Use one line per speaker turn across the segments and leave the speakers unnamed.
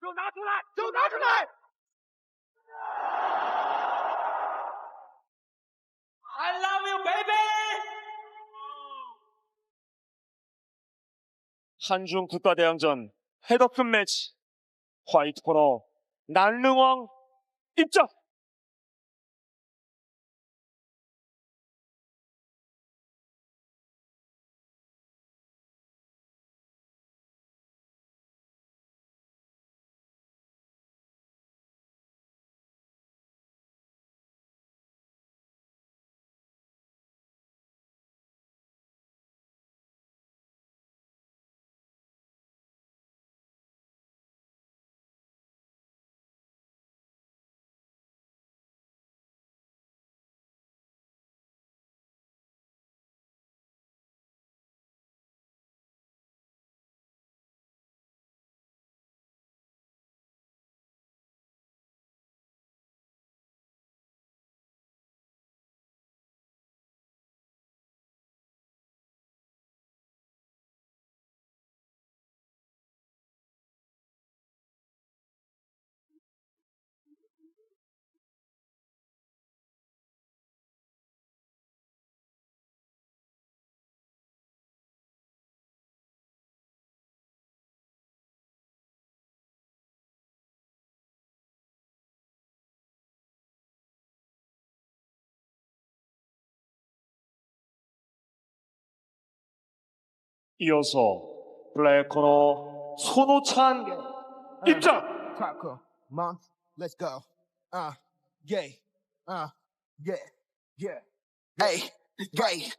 给我拿出来！给我拿出来 ！I love you, baby!
한중 국가대항전 헤더급 매치 화이트 코너 난릉왕 입장! 이어서 블랙 코너 손호찬 입장!
Cracker, mom, let's go. Yeah, yeah, yeah. Hey, yeah,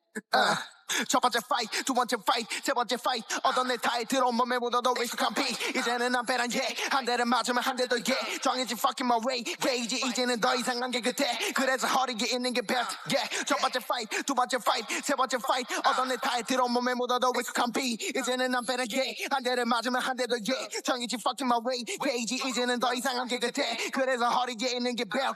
첫 번째 fight, 두 번째 fight, 세 번째 fight. 얻은 내 타이틀 온몸에 묻어도 익숙한 피. 이제는 난 베란 한 대를 맞으면 한 대 더 정해진 fucking my way. 게이지 이제는 더 이상 안개 끝에. 그래서 허리에 있는 게 best. 첫 번째 fight, 두 번째 fight, 세 번째 fight. 얻은 내 타이틀 온몸에 묻어도 익숙한 피. 이제는 난 베란 한 대를 맞으면 한 대 더 정해진 fucking my way. 게이지 이제는 더 이상 안개 끝에. 그래서 허리에 있는 게 belt.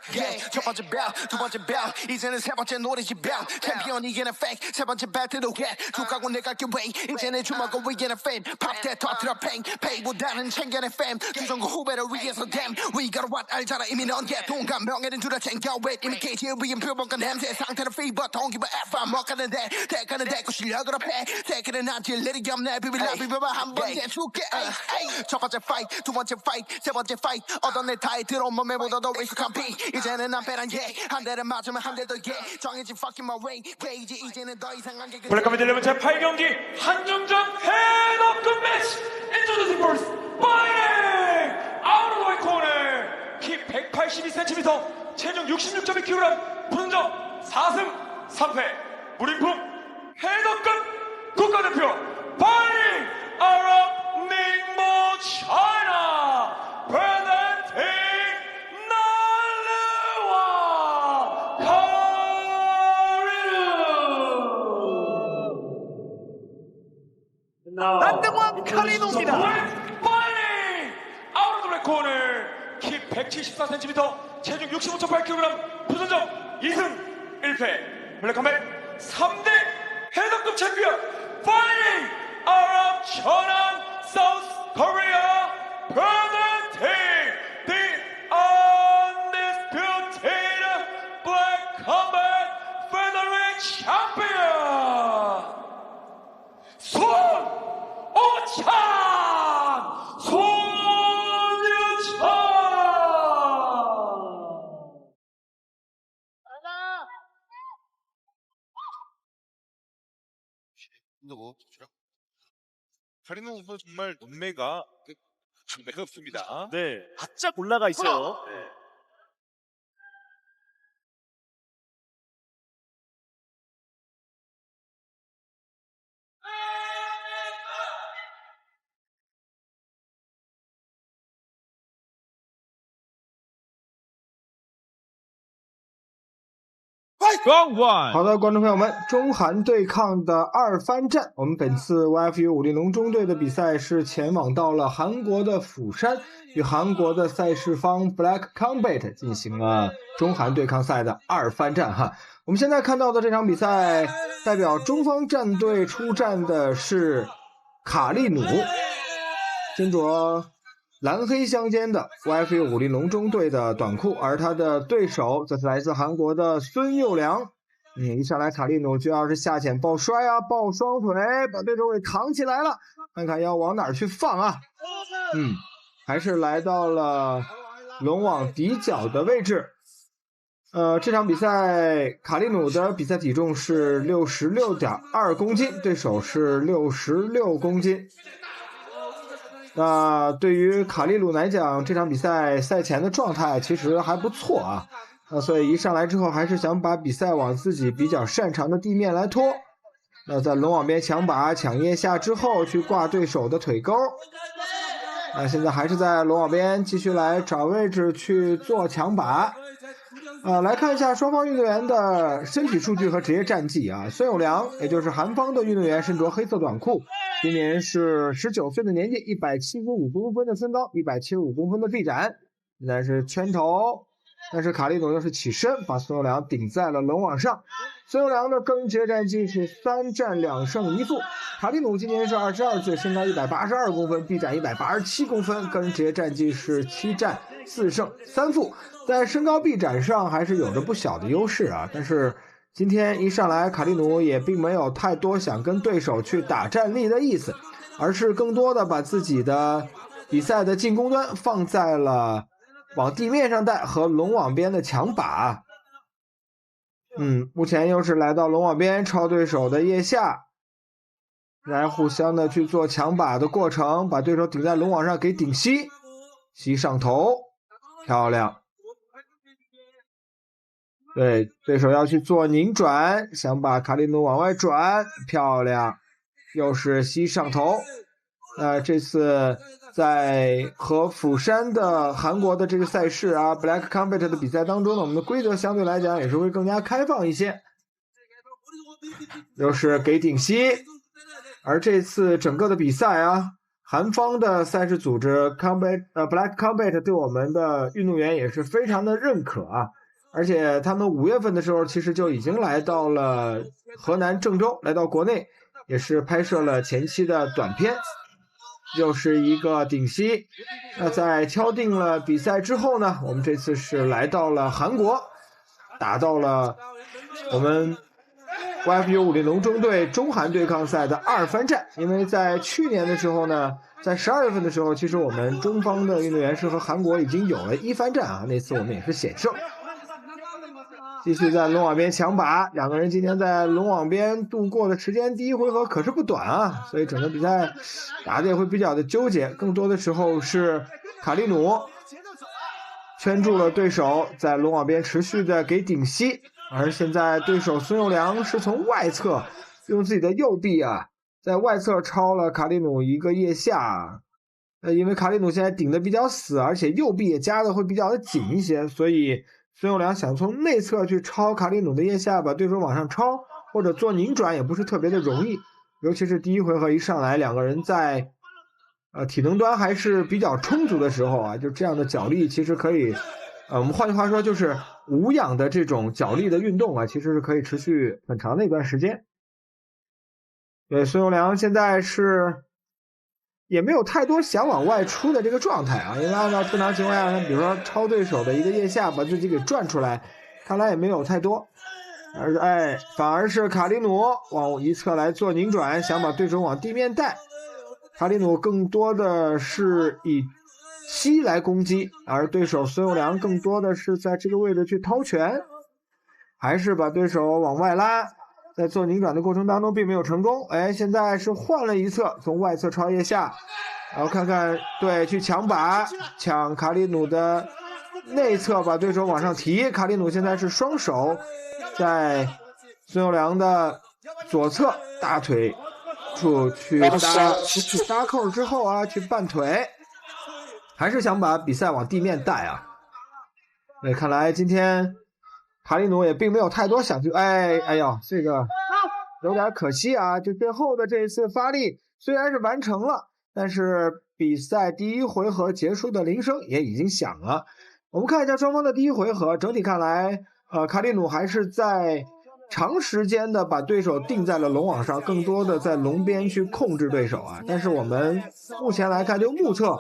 첫 번째 belt, 두 번째 belt. 이제는 세 번째 노래지 belt. 챔피언 이기는 fake. 세 번째 배틀도 죽하고 내가 way 이제는 주먹을 위에는 fame 팝대 터트려 팽 페이보다는 챙겨내 fame 주성구 후배를 위해서 damn We got what 알잖아 이미 넌 동감 명예는 줄여 챙겨 wait 이미 케이지에 위엔 표본과 냄새 상태는 fever don't give a F I'm 먹가는데 대가는 대고 실력으로 패 대가는 안 질 일이 없네 비빌라 비벼봐 한번 내줄게 첫 번째 fight 두 번째 fight 세 번째 fight 얻은 내 타이틀 온몸에 묻어도 익숙한 피 이제는 난 베란 한 대를 맞으면 한 대 더 정해진 fucking my way 게이지 이제는 더 이상 안개
블랙카메 딜레븐 제8경기 한중전 헤더급 매치 Introducing first fighting out of the way corner 키 182cm 체중 66.2kg 분정 4승 3패 무림품 헤더급 국가대표 fighting out of Ningbo China presenting
난등왕 카리노입니다.
파이팅! 아웃 오브 코너 키 174cm 체중 65.8kg 부선점 2승 1패 블랙카멜 3대 헤더급 챔피언 파이팅! 아웃 오브 천안 사우스 코리아 presenting the undisputed Black Combat Featherweight Champion 손오찬! 손유찬!
카리노 선수 정말 눈매가 매섭습니다.
네, 바짝 올라가 있어요. 네.
Round one，
好的，观众朋友们，中韩对抗的二番战，我们本次 YFU 武力龙中队的比赛是前往到了韩国的釜山，与韩国的赛事方 Black Combat 进行了中韩对抗赛的二番战哈。我们现在看到的这场比赛，代表中方战队出战的是卡利努，身着蓝黑相间的 YFU 武力龙中队的短裤，而他的对手则是来自韩国的孙佑良。一上来卡利努就要是下潜抱摔啊，抱双腿，把对手给扛起来了，看看要往哪儿去放啊。还是来到了龙网底角的位置。这场比赛卡利努的比赛体重是 66.2 公斤，对手是66公斤。那对于卡利努来讲，这场比赛赛前的状态其实还不错啊。所以一上来之后还是想把比赛往自己比较擅长的地面来拖。那在龙网边抢把抢腋下之后去挂对手的腿沟。现在还是在龙网边继续来找位置去做抢把。来看一下双方运动员的身体数据和职业战绩啊。孙友良，也就是韩方的运动员，身着黑色短裤，今年是19岁的年纪，175公分的身高，175公分的臂展，现在是圈头。但是卡利努又是起身把孙友良顶在了龙网上。孙友良的个人职业战绩是3战2胜1负。卡利努今年是22岁，身高182公分，臂展187公分，个人职业战绩是7战4胜3负。在身高臂展上还是有着不小的优势啊。但是今天一上来，卡利努也并没有太多想跟对手去打战力的意思，而是更多的把自己的比赛的进攻端放在了往地面上带和龙网边的抢把。目前又是来到龙网边抄对手的腋下，来互相的去做抢把的过程，把对手顶在龙网上给顶膝，膝上头，漂亮。对手要去做拧转，想把卡利努往外转，漂亮，又是膝上头。这次在和釜山的韩国的这个赛事啊 Black Combat 的比赛当中呢，我们的规则相对来讲也是会更加开放一些，又是给顶膝。而这次整个的比赛啊，韩方的赛事组织 Black Combat 对我们的运动员也是非常的认可啊。而且他们5月份的时候其实就已经来到了河南郑州，来到国内也是拍摄了前期的短片，又是一个顶膝。那在敲定了比赛之后呢，我们这次是来到了韩国，打到了我们 YFU 武力龙中队中韩对抗赛的二番战。因为在去年的时候呢，在12月份的时候，其实我们中方的运动员是和韩国已经有了一番战啊，那次我们也是险胜。继续在龙网边抢把，两个人今天在龙网边度过的时间，第一回合可是不短啊，所以整个比赛打的也会比较的纠结。更多的时候是卡利努圈住了对手，在龙网边持续的给顶膝，而现在对手孙佑良是从外侧用自己的右臂啊，在外侧抄了卡利努一个腋下。因为卡利努现在顶的比较死，而且右臂也夹的会比较的紧一些，所以孙佑良想从内侧去抄卡利努的腋下，把对手往上抄，或者做拧转也不是特别的容易。尤其是第一回合一上来，两个人在体能端还是比较充足的时候啊，就这样的脚力其实可以，我们换句话说就是无氧的这种脚力的运动啊，其实是可以持续很长的一段时间。对，孙佑良现在是也没有太多想往外出的这个状态啊，因为按照正常情况下，比如说抄对手的一个腋下把自己给转出来，看来也没有太多，反而是卡利努往一侧来做拧转，想把对手往地面带。卡利努更多的是以膝来攻击，而对手孙佑良更多的是在这个位置去掏拳，还是把对手往外拉。在做拧转的过程当中并没有成功，现在是换了一侧，从外侧抄腋下，然后看看对去抢把，抢卡利努的内侧，把对手往上提。卡利努现在是双手在孙佑良的左侧大腿处去搭扣之后啊，去绊腿，还是想把比赛往地面带啊。看来今天卡里努也并没有太多想去，哎呦，这个有点可惜啊！就最后的这一次发力虽然是完成了，但是比赛第一回合结束的铃声也已经响了。我们看一下双方的第一回合，整体看来，卡里努还是在长时间的把对手定在了龙网上，更多的在龙边去控制对手啊。但是我们目前来看，就目测，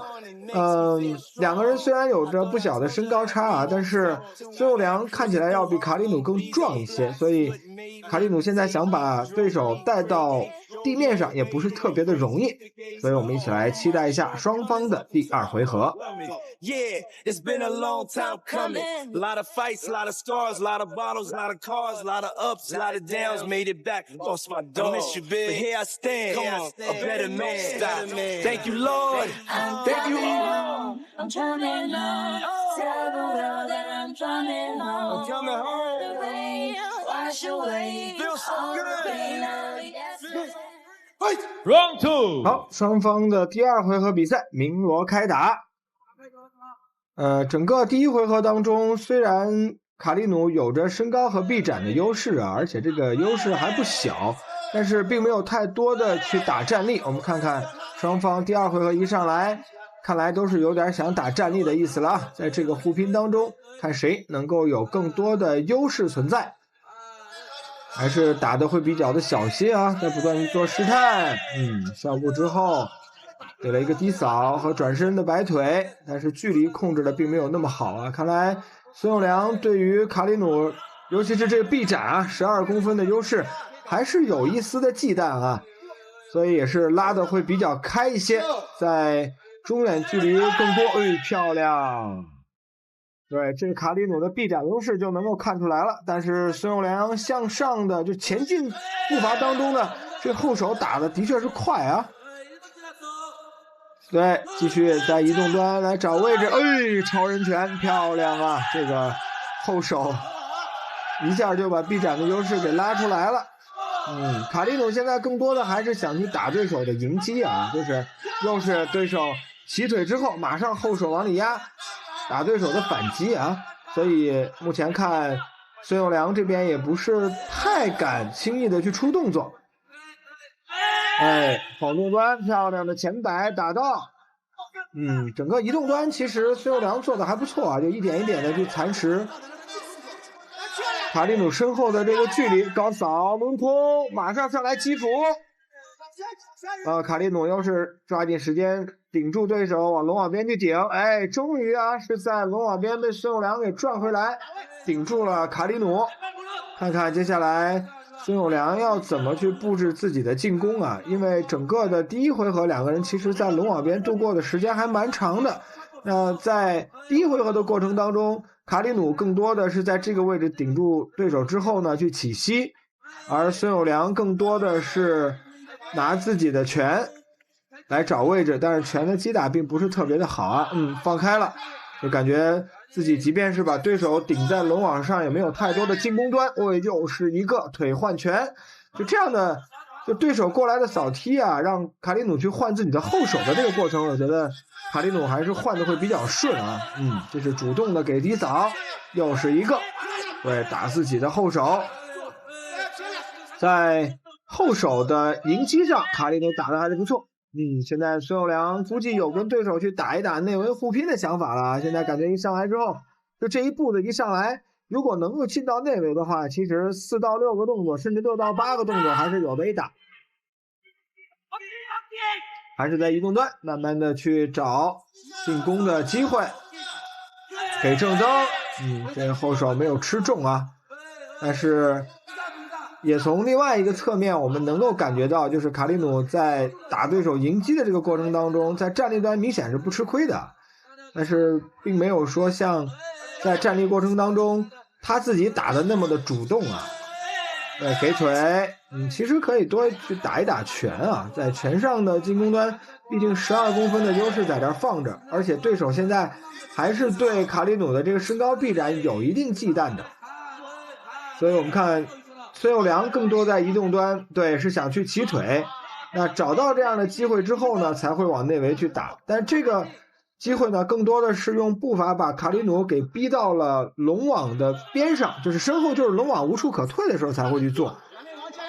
两个人虽然有着不小的身高差啊，但是孙友良看起来要比卡里努更壮一些，所以卡里努现在想把对手带到地面上也不是特别的容易，所以我们一起来期待一下双方的第二回合。
Yeah, it's been a long time coming. A lot of fights, a lot of scars, a lot of bottles, a lot of cars, a lot of ups, a lot of downs. Made it back, lost my dog. Miss you, big. But here I stand, a better man. Stop. Thank you, Lord. Thank you, Lord.
I'm coming home. Tell the world that I'm coming home.
I'm coming home.
The rain wash away
Feels so
all the
good.
pain of yesterday.
Round 2.
好，双方的第二回合比赛鸣锣开打。整个第一回合当中，虽然卡里努有着身高和臂展的优势啊，而且这个优势还不小，但是并没有太多的去打站立。我们看看双方第二回合一上来，看来都是有点想打站立的意思了啊。在这个互拼当中，看谁能够有更多的优势存在，还是打的会比较的小心啊，在不断去做试探。效步之后给了一个低扫和转身的摆腿，但是距离控制的并没有那么好啊。看来孙友良对于卡里努，尤其是这个臂展啊，12公分的优势，还是有一丝的忌惮啊，所以也是拉的会比较开一些，在中远距离更多。漂亮！对，这个卡里努的臂展优势就能够看出来了，但是孙友良向上的就前进步伐当中呢，这后手打的的确是快啊。对，继续在移动端来找位置，超人拳漂亮啊！这个后手一下就把臂展的优势给拉出来了。卡里努现在更多的还是想去打对手的迎击啊，就是又是对手起腿之后马上后手往里压，打对手的反击啊。所以目前看孙友良这边也不是太敢轻易的去出动作。跑动端漂亮的前摆打到，整个移动端其实孙友良做的还不错啊，就一点一点的去蚕食卡里努身后的这个距离，高扫轮空，马上上来击斧。卡里努又是抓紧时间顶住对手往龙网边去顶，终于啊是在龙网边被孙友良给转回来，顶住了卡里努。看看接下来孙友良要怎么去布置自己的进攻啊？因为整个的第一回合两个人其实在龙网边度过的时间还蛮长的。那在第一回合的过程当中，卡里努更多的是在这个位置顶住对手之后呢去起膝，而孙友良更多的是拿自己的拳来找位置，但是拳的击打并不是特别的好啊。放开了，就感觉自己即便是把对手顶在龙网上，也没有太多的进攻端。又是一个腿换拳，就这样的，就对手过来的扫踢啊，让卡里努去换自己的后手的这个过程，我觉得卡里努还是换的会比较顺啊。这是主动的给低扫，又是一个，对，打自己的后手，在后手的迎击上，卡里努打的还是不错。现在孙友良估计有跟对手去打一打内围互拼的想法了。现在感觉一上来之后，就这一步子一上来，如果能够进到内围的话，其实4到6个动作，甚至6到8个动作还是有得打。还是在移动端慢慢的去找进攻的机会，给正增。这个后手没有吃中啊，但是也从另外一个侧面我们能够感觉到，就是卡里努在打对手迎击的这个过程当中，在站立端明显是不吃亏的，但是并没有说像在站立过程当中他自己打的那么的主动啊。给腿，其实可以多去打一打拳啊，在拳上的进攻端，毕竟12公分的优势在这儿放着，而且对手现在还是对卡里努的这个身高臂展有一定忌惮的，所以我们看孙友良更多在移动端，对，是想去起腿，那找到这样的机会之后呢，才会往内围去打，但这个机会呢，更多的是用步伐把卡里努给逼到了龙网的边上，就是身后就是龙网无处可退的时候才会去做。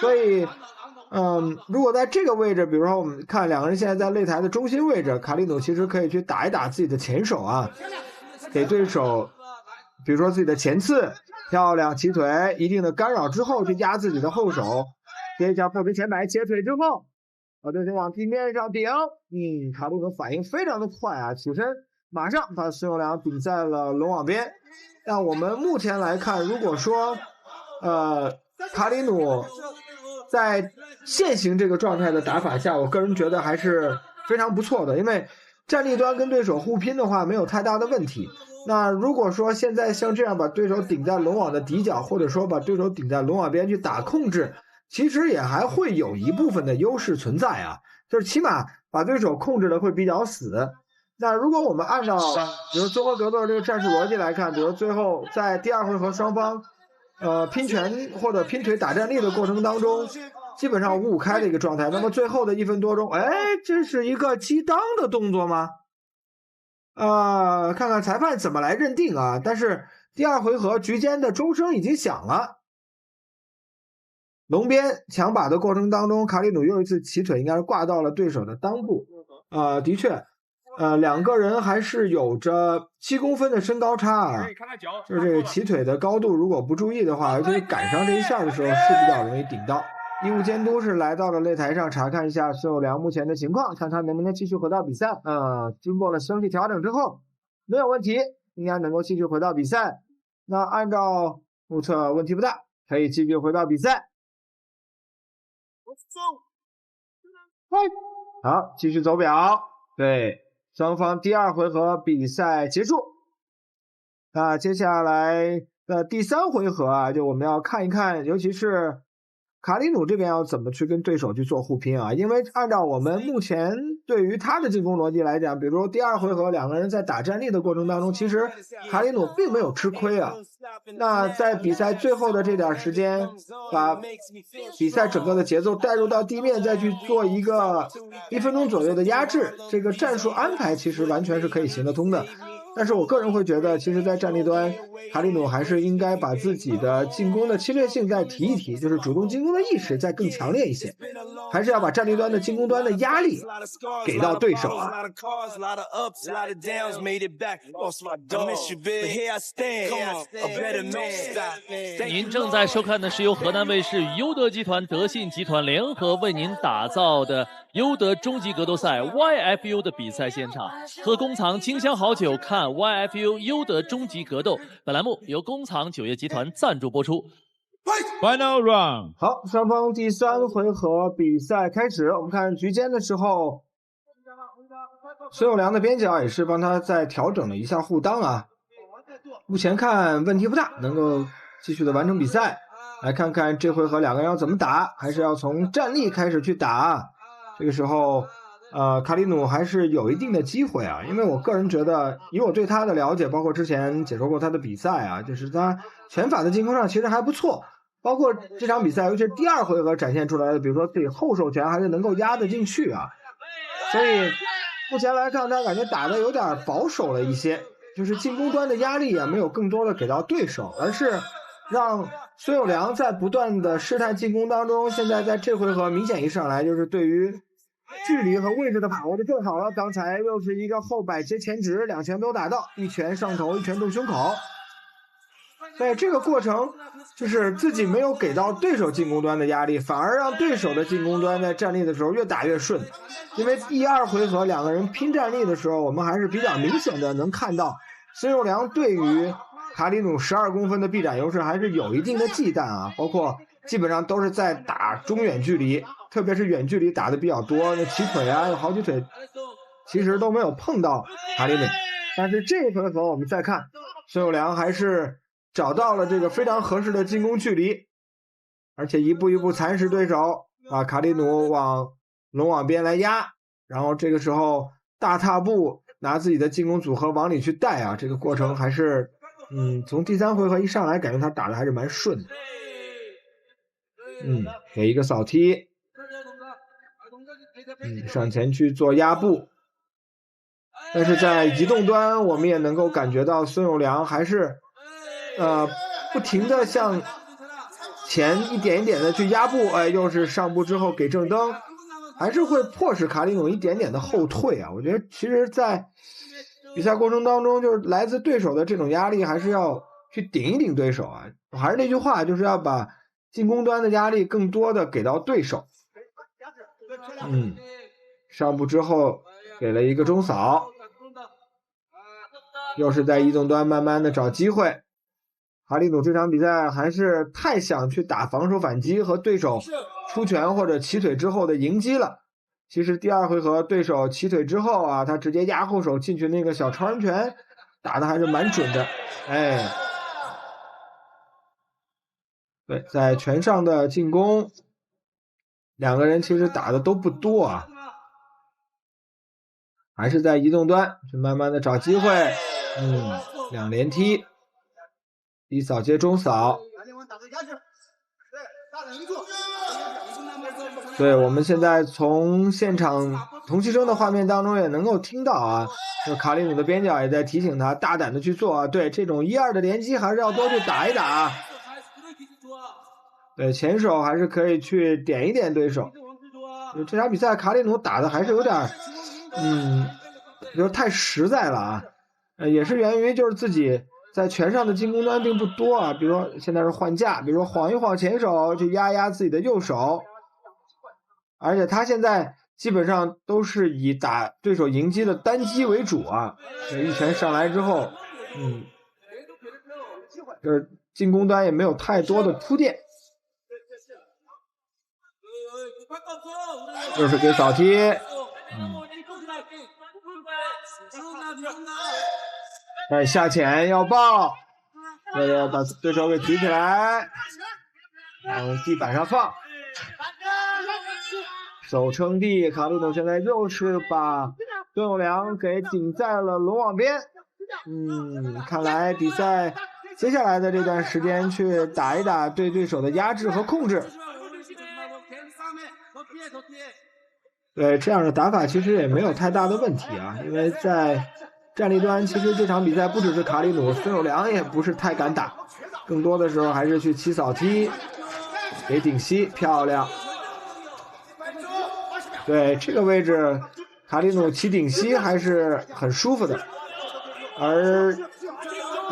所以，如果在这个位置，比如说我们看两个人现在在擂台的中心位置，卡里努其实可以去打一打自己的前手啊，给对手，比如说自己的前刺，漂亮起腿，一定的干扰之后去压自己的后手，接一下后腿前摆，切腿之后，把对手往地面上顶，卡里努反应非常的快啊，起身马上把孙友良顶在了龙网边。但我们目前来看，如果说，卡里努在现行这个状态的打法下，我个人觉得还是非常不错的，因为站立端跟对手互拼的话没有太大的问题。那如果说现在像这样把对手顶在龙网的底角，或者说把对手顶在龙网边去打控制，其实也还会有一部分的优势存在啊，就是起码把对手控制的会比较死。那如果我们按照比如综合格斗这个战术逻辑来看，比如最后在第二回合双方拼拳或者拼腿打站立的过程当中，基本上5-5开的一个状态，那么最后的1分多钟，这是一个击裆的动作吗？看看裁判怎么来认定啊。但是第二回合局间的钟声已经响了，龙边抢把的过程当中，卡里努又一次起腿，应该是挂到了对手的裆部。的确，两个人还是有着7公分的身高差啊，就是这个起腿的高度，如果不注意的话，而且赶上这一下的时候是比较容易顶到。医务监督是来到了擂台上查看一下孙友良目前的情况，看他能不能继续回到比赛。经过了身体调整之后，没有问题，应该能够继续回到比赛。那按照目测问题不大，可以继续回到比赛。好，继续走表。对，双方第二回合比赛结束。接下来的第3回合啊，就我们要看一看，尤其是卡里努这边要怎么去跟对手去做互拼啊？因为按照我们目前对于他的进攻逻辑来讲，比如说第2回合两个人在打站立的过程当中，其实卡里努并没有吃亏啊。那在比赛最后的这点时间，把比赛整个的节奏带入到地面，再去做一个1分钟左右的压制，这个战术安排其实完全是可以行得通的。但是我个人会觉得，其实在站立端，卡里努还是应该把自己的进攻的侵略性再提一提，就是主动进攻的意识再更强烈一些，还是要把站立端的进攻端的压力给到对手啊。
您正在收看的是由河南卫视与优德集团、德信集团联合为您打造的优德终极格斗赛 YFU 的比赛现场。喝工厂清香好酒，看 YFU 优德终极格斗。本栏目由工厂酒业集团赞助播出。Final round。
好，双方第3回合比赛开始。我们看局间的时候，孙友良的边角也是帮他再调整了一下护裆啊。目前看问题不大，能够继续的完成比赛。来看看这回合两个人要怎么打，还是要从站立开始去打。这个时候卡里努还是有一定的机会啊，因为我个人觉得，以我对他的了解，包括之前解说过他的比赛啊，就是他拳法的进攻上其实还不错，包括这场比赛，尤其是第2回合展现出来的，比如说自己后手拳还是能够压得进去啊。所以目前来看，他感觉打得有点保守了一些，就是进攻端的压力也没有更多的给到对手，而是让孙友良在不断的试探进攻当中，现在在这回合明显一上来就是对于距离和位置的把握就更好了。刚才又是一个后摆接前直，2拳没有打到，一拳上头，一拳动胸口。对，这个过程就是自己没有给到对手进攻端的压力，反而让对手的进攻端在站立的时候越打越顺。因为第2回合两个人拼站立的时候，我们还是比较明显的能看到孙友良对于卡里努12公分的臂展优势还是有一定的忌惮啊，包括基本上都是在打中远距离，特别是远距离打的比较多，那起腿啊，有好几腿其实都没有碰到卡里努。但是这回合我们再看，孙友良还是找到了这个非常合适的进攻距离，而且一步一步蚕食对手，把卡里努往龙网边来压，然后这个时候大踏步拿自己的进攻组合往里去带啊，这个过程还是从第3回合一上来感觉他打的还是蛮顺的。给一个扫踢，上前去做压步。但是在移动端，我们也能够感觉到孙永良还是不停的向前一点一点的去压步，又是上步之后给正蹬，还是会迫使卡里努一点点的后退啊。我觉得其实在比赛过程当中，就是来自对手的这种压力，还是要去顶一顶对手啊。还是那句话，就是要把进攻端的压力更多的给到对手。上步之后给了一个中扫，又是在移动端慢慢的找机会。卡里努这场比赛还是太想去打防守反击和对手出拳或者起腿之后的迎击了。其实第二回合对手起腿之后啊，他直接压后手进去那个小超人拳打的还是蛮准的。对，在拳上的进攻，两个人其实打的都不多啊，还是在移动端去慢慢的找机会。两连踢，低扫接中扫。对，我们现在从现场同期声的画面当中也能够听到啊，就卡里努的边角也在提醒他大胆的去做啊。对，这种1-2的连击还是要多去打一打。对，前手还是可以去点一点对手。这场比赛卡里努打的还是有点就是太实在了啊。也是源于就是自己在拳上的进攻端并不多啊，比如说现在是换架，比如说晃一晃前手去压自己的右手，而且他现在基本上都是以打对手迎击的单击为主啊。一拳上来之后，就是进攻端也没有太多的铺垫，就是给扫踢。下潜要抱，要把对手给举起来，往地板上放，手撑地。卡里努现在又是把孙永良给顶在了龙网边。看来比赛接下来的这段时间去打一打对手的压制和控制。对，这样的打法其实也没有太大的问题啊，因为在战力端，其实这场比赛不只是卡里努，孙永良也不是太敢打，更多的时候还是去起扫踢，给顶膝，漂亮。对，这个位置卡里努起顶膝还是很舒服的，而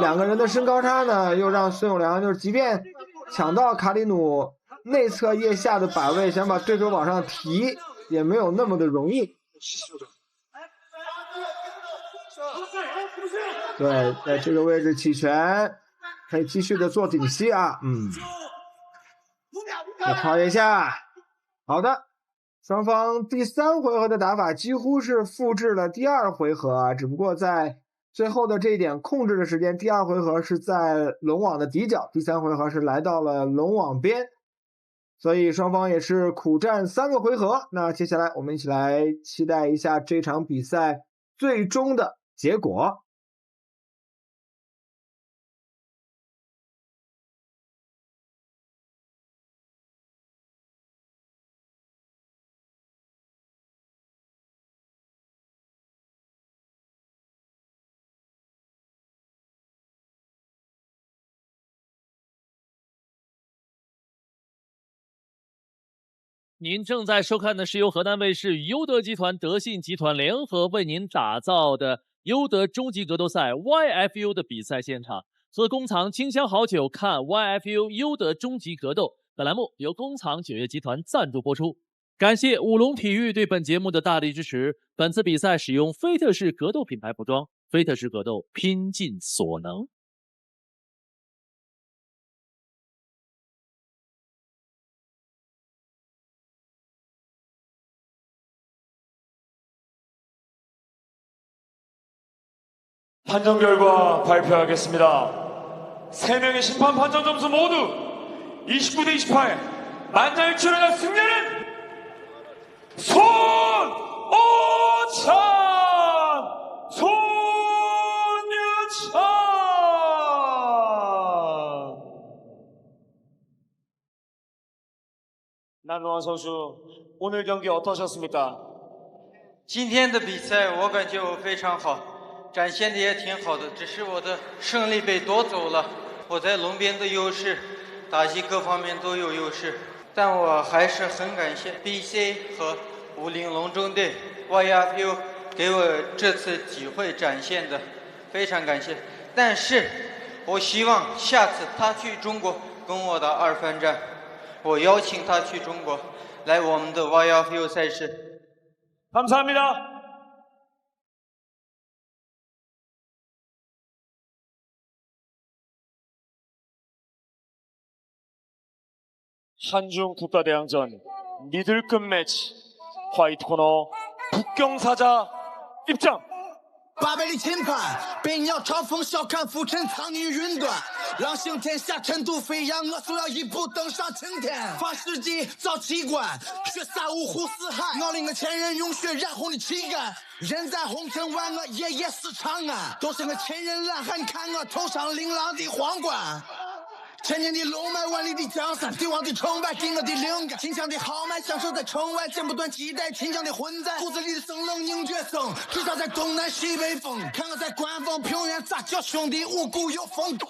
两个人的身高差呢，又让孙永良就是即便抢到卡里努内侧腋下的摆位，想把对手往上提也没有那么的容易。对，在这个位置起拳，可以继续的做顶膝啊。再超一下。好的，双方第3回合的打法几乎是复制了第2回合啊，只不过在最后的这一点控制的时间，第2回合是在龙网的底角，第3回合是来到了龙网边，所以双方也是苦战3个回合。那接下来我们一起来期待一下这场比赛最终的结果。
您正在收看的是由河南卫视与优德集团、德信集团联合为您打造的优德终极格斗赛 YFU 的比赛现场。喝工厂清香好酒，看 YFU 优德终极格斗。本栏目由工厂酒业集团赞助播出。感谢五龙体育对本节目的大力支持。本次比赛使用菲特式格斗品牌服装，菲特式格斗，拼尽所能。
판정 결과 발표하겠습니다. 3명의 심판 판정 점수 모두 29대 28 만장일치로 승리는 손오찬! 손유찬! 남노환 선수 오늘 경기 어떠셨습니까?
今天的比赛我感觉我非常好，展现的也挺好的，只是我的胜利被夺走了。我在龙边的优势，打击各方面都有优势，但我还是很感谢 BC 和50龙中队 YFU 给我这次机会展现的，非常感谢。但是我希望下次他去中国跟我打2番战，我邀请他去中国来我们的 YFU 赛事。
감사합니다. 한중 국가대항전 미들급 매치 화이트 코너 북경사자 입장.
八百里秦潘，百鸟朝凤，笑看浮沉，苍女云端，狼行天下，尘土飞扬，我所要一步登上青天。发世纪造奇观，血洒五湖四海，我领个前人用血染红的旗杆。人在红尘万，我夜夜思长安，都是个千人懒汉，看我头上琳琅的皇冠。 千年的龙脉，万里的江山，帝王的崇拜给我的灵感，秦腔的豪迈，享受在城外，剪不断期待，秦腔的混在骨子里的生冷凝绝生，至少在东南西北风，看我在官方平原咋叫兄弟，无故有风度。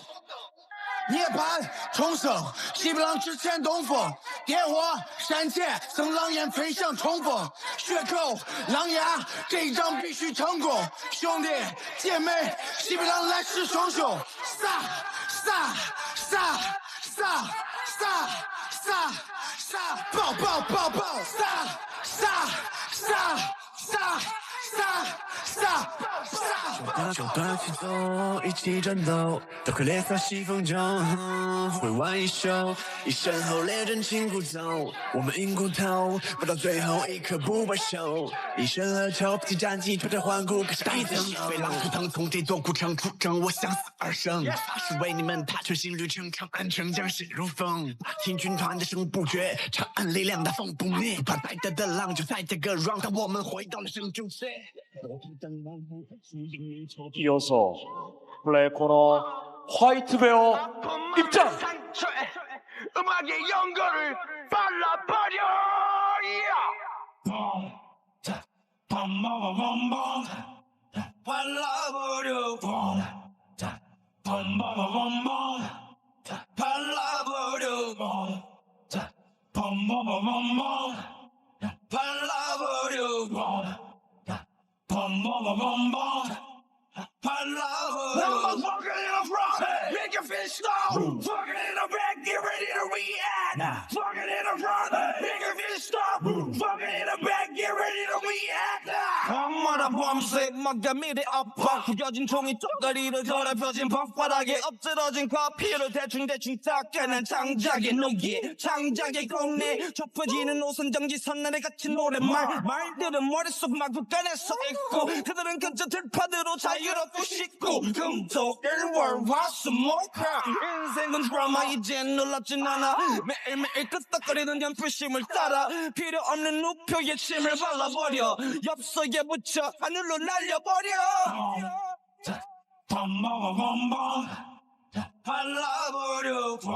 涅槃重生，西北浪之前东风，烈火山前，僧狼烟飞向冲锋，血口狼牙，这一仗必须成功，兄弟姐妹，西北浪来势汹汹，杀杀杀杀杀杀杀，爆爆爆爆，杀杀杀杀杀杀杀！手段去走，一起战斗，刀盔猎洒西风中，挥腕一袖，一身后列阵清苦走，我们硬骨头，不到最后一刻不罢休，一身恶臭，披战绩，穿着环顾，可是大字西北浪图腾，从这座古城出征，我向死而生，发誓为你们踏全新旅程，长安城将士如风，听军团的声不绝，长安力量大风不灭，不怕白得的浪就在这个 round， 当我们回到了生中线。
이어서 블랙 코너 화이트 베어 입장.
음악의 연거를 발라버려. 발라버려. 발라버려. I'm fucking in the front, make your fist stop. Fucking in the back, get ready to react. Fucking in the front, make your fist stop. Fucking in the back, get ready to react. 엄마라 범색 막가 미리 압박 구겨진 총이 쪽다리를 더럽혀진 벅바닥에 엎드러진 커피를 대충대충 닦아낸 장작의 노예 장작의 공내 좁혀지는 옷은 정지선 날에 갇힌 노랫말 말들은 머릿속 막국간에서 있고 그들은 그저 들파대로 자유롭고 쉽고 금토일 월화수목화 인생은 드라마 이젠 놀랍진 않아 매일매일 끄떡거리는 연필심을 따라 필요 없는 우표에 침을 발라버려 엽서에 붙여 하늘로 날려버려 발라버려 발라버려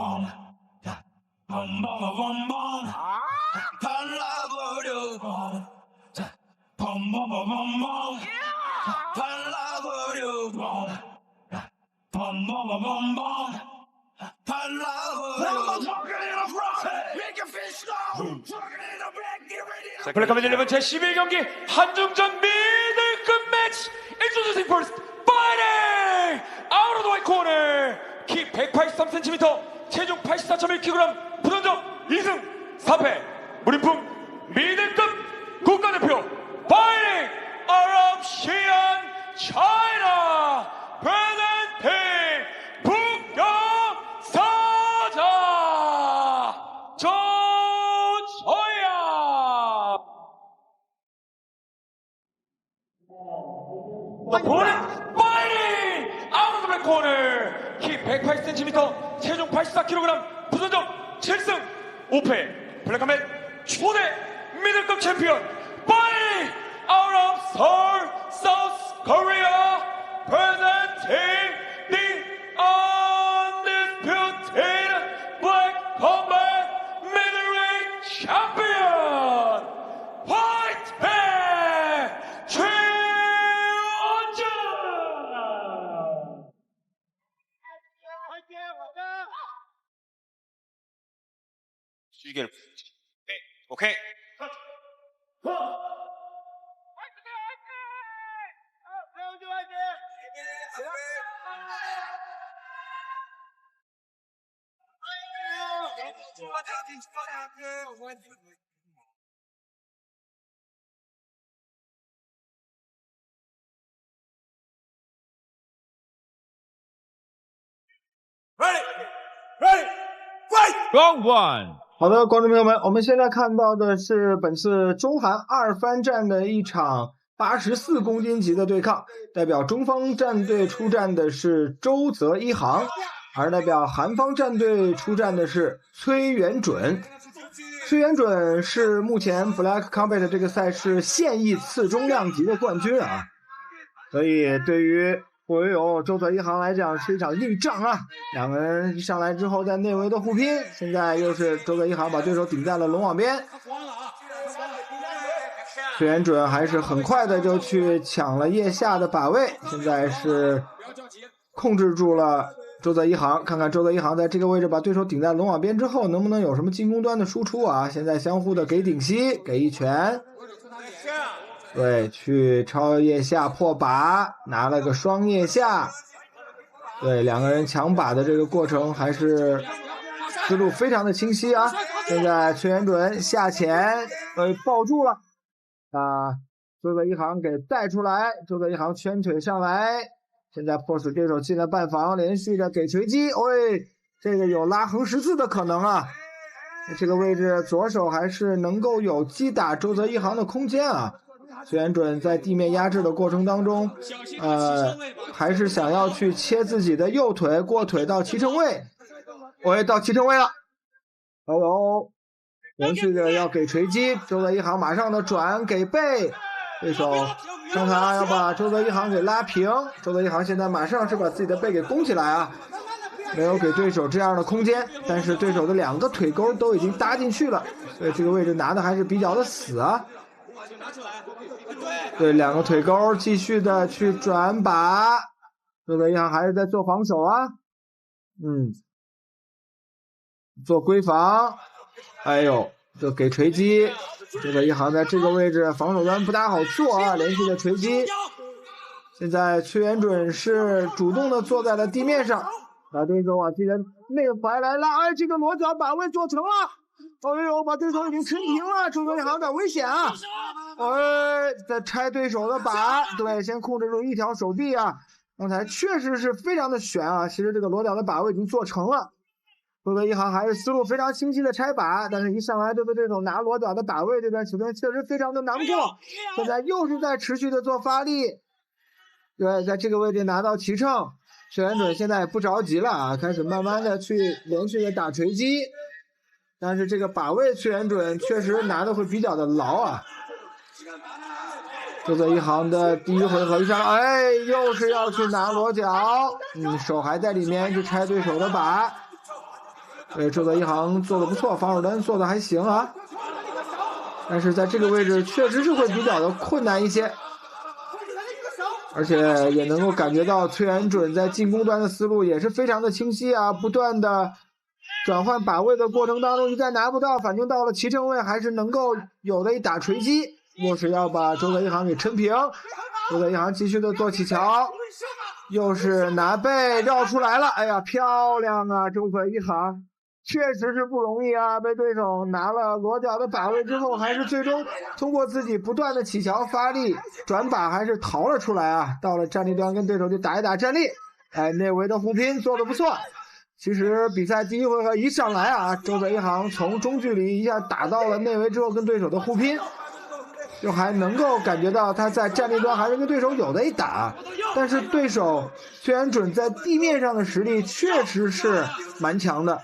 블랙카메 11 제12경기 한중전 미들급 매치 Introducing first fighting out of the white corner 키 183cm 체중 84.1kg 부전적 2승 4패 무림풍 미들급 국가대표 fighting out of Xi'an China presenting 북경사자 조서야 파이팅! 아웃 오브 백 코너 키 180cm 체중 84kg 부전적 7승 5패 블랙카멧 초대 미들급 챔피언 파이팅! 아웃 오브 서울 사우스 코리아 presenting the undisputed black combat middleweight champion White Bear
시계를 오케이.
Round one。
好的，观众朋友们，我们现在看到的是本次中韩二番战的一场84公斤级的对抗，代表中方战队出战的是周泽一航，而代表韩方战队出战的是崔元准。崔元准是目前 Black Combat 这个赛事现役次中量级的冠军啊，所以对于不友周泽一航来讲是一场硬仗啊！两个人一上来之后在内围的互拼，现在又是周泽一航把对手顶在了龙网边。崔元准还是很快的就去抢了腋下的把位，现在是控制住了周泽一航。看看周泽一航在这个位置把对手顶在龙网边之后，能不能有什么进攻端的输出啊？现在相互的给顶膝，给一拳。对，去超腋下破把，拿了个双腋下。对，两个人抢把的这个过程还是思路非常的清晰啊。现在崔元准下潜，抱住了，周泽一航给带出来，周泽一航圈腿上来，现在迫使对手进了半防，连续的给锤击，这个有拉横十字的可能啊。这个位置左手还是能够有击打周泽一航的空间啊。崔元准在地面压制的过程当中，还是想要去切自己的右腿，过腿到齐成位，到齐成位了，连续的要给锤击，周泽一航马上的转给背，对手上场要把周泽一航给拉平，周泽一航现在马上是把自己的背给弓起来啊，没有给对手这样的空间，但是对手的两个腿钩都已经搭进去了，所以这个位置拿的还是比较的死啊。对，两个腿钩继续的去转把，周泽一航还是在做防守啊，做闺防，就给锤击，周泽一航在这个位置防守端不大好做啊，连续的锤击。现在崔元准是主动的坐在了地面上，把对手往自己的内踝来拉，这个裸脚把位做成了。把对手已经抻平了，周泽一航有点危险啊！在拆对手的把，对，先控制住一条手臂啊！刚才确实是非常的悬啊！其实这个裸脚的把位已经做成了，周泽一航还是思路非常清晰的拆把，但是一上来就被对手拿裸脚的把位，这段时间确实非常的难过。现在又是在持续的做发力，对，在这个位置拿到齐乘，崔元准现在也不着急了啊，开始慢慢的去连续的打锤击。但是这个把位崔元准确实拿的会比较的牢啊。周泽一航的第一回合一上，又是要去拿裸脚，手还在里面去拆对手的把。对，周泽一航做的不错，防守端做的还行啊。但是在这个位置确实是会比较的困难一些，而且也能够感觉到崔元准在进攻端的思路也是非常的清晰啊，不断的转换把位的过程当中，一旦拿不到，反正到了齐成位还是能够有的一打锤击，又是要把周泽一航给抻平。周泽一航继续的做起桥，又是拿背绕出来了，漂亮啊！周泽一航确实是不容易啊，被对手拿了裸脚的把位之后，还是最终通过自己不断的起桥发力转把，还是逃了出来啊！到了站立端跟对手就打一打站立，内围的互拼做的不错。其实比赛第一回合一上来啊，周泽一航从中距离一下打到了内围之后，跟对手的互拼，就还能够感觉到他在站立端还是跟对手有的一打。但是对手崔元准在地面上的实力确实是蛮强的，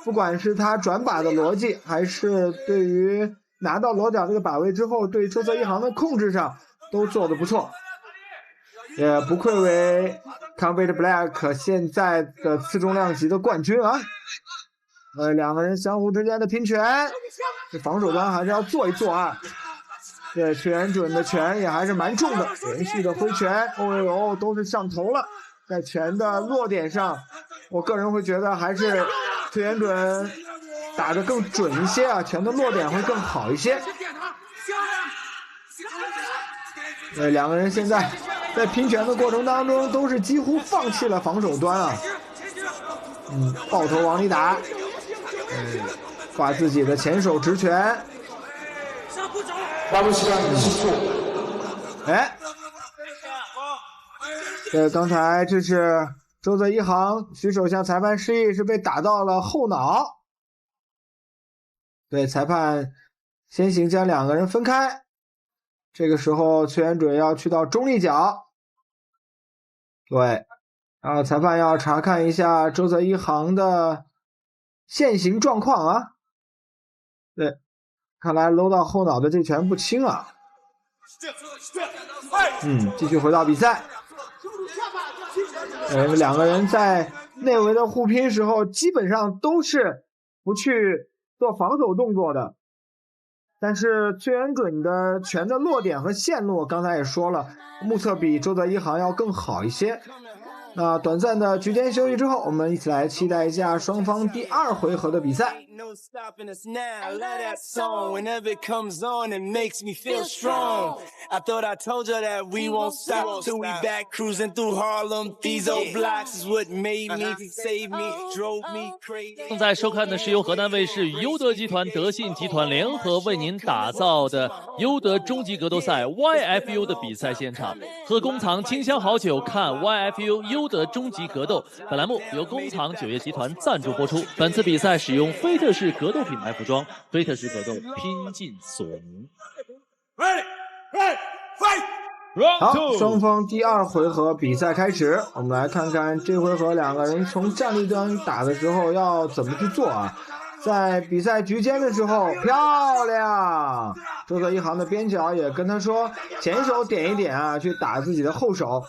不管是他转把的逻辑，还是对于拿到裸脚这个把位之后对周泽一航的控制上都做得不错，也不愧为Combat Black 现在的次重量级的冠军啊！两个人相互之间的拼拳，这防守端还是要做一做啊。对，崔元准的拳也还是蛮重的，连续的挥拳，都是上头了。在拳的落点上，我个人会觉得还是崔元准打得更准一些啊，拳的落点会更好一些。对，两个人现在在拼拳的过程当中都是几乎放弃了防守端啊。抱头往里打，挂自己的前手直拳。哎，刚才这是周泽一航举手向裁判示意，是被打到了后脑。对，裁判先行将两个人分开。这个时候崔元准要去到中立角。对，然后裁判要查看一下周泽一航的现行状况啊。对，看来搂到后脑的这拳不轻啊。继续回到比赛。两个人在内围的互拼时候基本上都是不去做防守动作的，但是崔元准的拳的落点和线路刚才也说了，目测比周泽一航要更好一些。那短暂的局间休息之后，我们一起来期待一下双方第2回合的比赛。
正在收看的是由河南卫视与优德集团、德信集团联合为您打造的优德终极格斗赛 YFU 的比赛现场。喝工厂清香好酒，看 YFU 优德终极格斗。本栏目由工厂酒业集团赞助播出。本次比赛使用飞特式格斗品牌服装，飞特式格斗拼尽所能。
好，双方第2回合比赛开始，我们来看看这回合两个人从站立端打的时候要怎么去做啊。在比赛局间的时候，漂亮！周泽一航的边角也跟他说，前手点一点啊，去打自己的后手。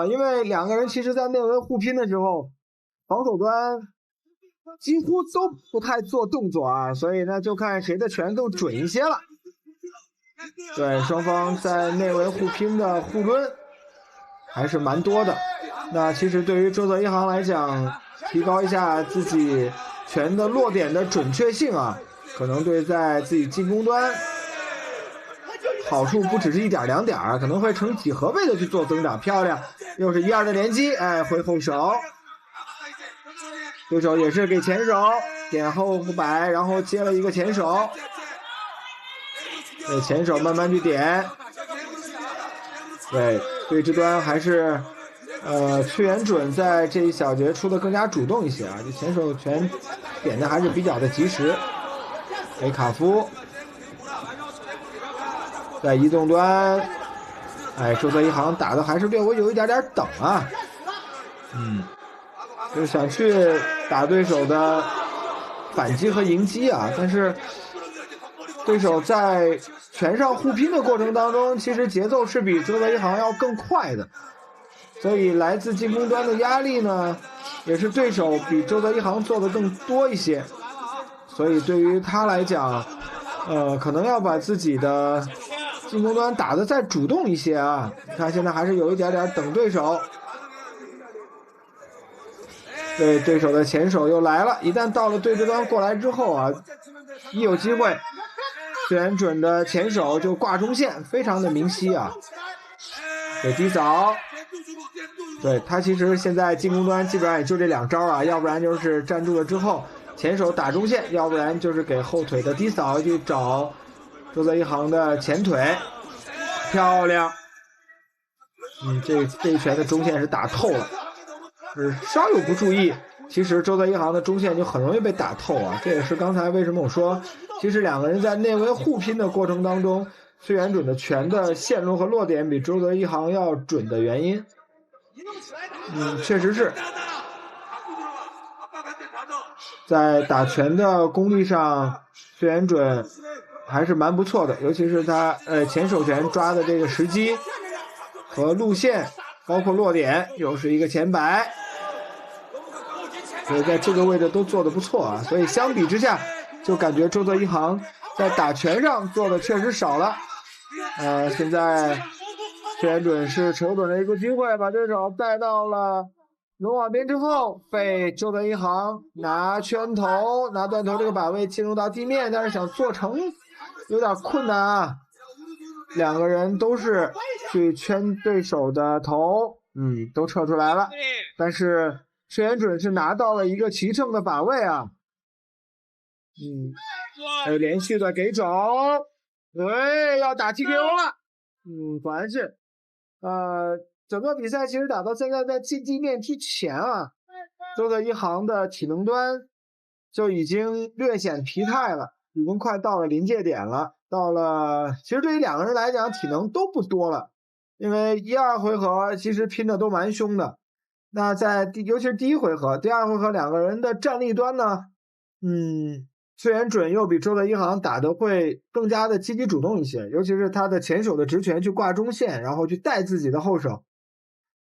因为两个人其实在内围互拼的时候，防守端几乎都不太做动作啊，所以呢，就看谁的拳更准一些了。对，双方在内围互拼的互抡还是蛮多的。那其实对于周泽一航来讲，提高一下自己拳的落点的准确性啊，可能对在自己进攻端好处不只是1点2点啊，可能会成几何倍的去做增长。漂亮，又是1-2的连击，回后手，对手也是给前手点后摆，然后接了一个前手，对，前手慢慢去点。对，对峙端还是崔元准在这一小节出的更加主动一些啊，这前手拳点的还是比较的及时。卡夫在移动端，周泽一航打的还是略微有一点点等啊，就是想去打对手的反击和迎击啊，但是对手在拳上互拼的过程当中，其实节奏是比周泽一航要更快的，所以来自进攻端的压力呢，也是对手比周泽一航做的更多一些，所以对于他来讲，可能要把自己的进攻端打得再主动一些啊。你看现在还是有一点点等对手，对手的前手又来了，一旦到了对峙端过来之后啊，一有机会，崔元准的前手就挂中线，非常的明晰啊。对，低扫，对，他其实现在进攻端基本上也就这2招啊，要不然就是站住了之后前手打中线，要不然就是给后腿的低扫去找周泽一航的前腿。漂亮，这一拳的中线是打透了，是稍有不注意，其实周泽一航的中线就很容易被打透啊。这也是刚才为什么我说，其实两个人在内围互拼的过程当中，崔元准的拳的线路和落点比周泽一航要准的原因。确实是在打拳的功力上，崔元准还是蛮不错的，尤其是他前手拳抓的这个时机和路线，包括落点，又是一个前摆，所以在这个位置都做得不错啊。所以相比之下，就感觉周泽一航在打拳上做的确实少了。现在崔元准是瞅准了一个机会，把对手带到了龙网边之后，被周德一航拿圈头、拿断头这个把位进入到地面，但是想做成有点困难啊。两个人都是去圈对手的头，都撤出来了。但是崔元准是拿到了一个齐正的把位啊，还有连续的给肘，要打 TKO 了，果然是，整个比赛其实打到现在，在进地面之前啊，周德一航的体能端就已经略显疲态了，已经快到了临界点了。其实对于两个人来讲，体能都不多了，因为1、2回合其实拼的都蛮凶的。那尤其是第一回合、第二回合，两个人的战力端呢，崔元准又比周德一航打得会更加的积极主动一些，尤其是他的前手的直拳去挂中线，然后去带自己的后手，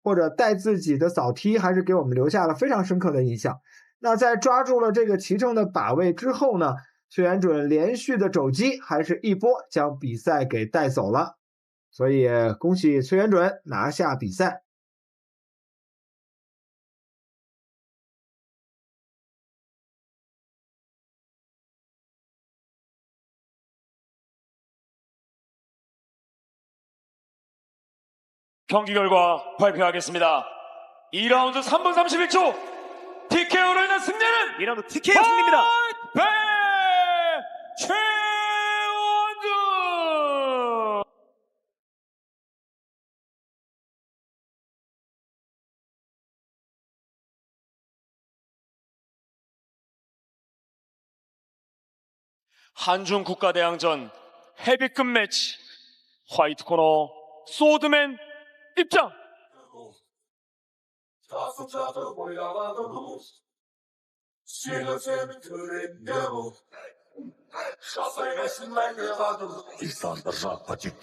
或者带自己的扫踢，还是给我们留下了非常深刻的印象。那在抓住了这个齐正的把位之后呢，崔元准连续的肘击还是一波将比赛给带走了，所以恭喜崔元准拿下比赛。
경기 결과 발표하겠습니다. 2라운드 3분 31초 TKO로 인한 승리는
2라운드 TKO 승리입니다.
최원준! 한중 국가대항전 헤비급 매치 화이트 코너 소드맨 입장!
İnsanda rapatik,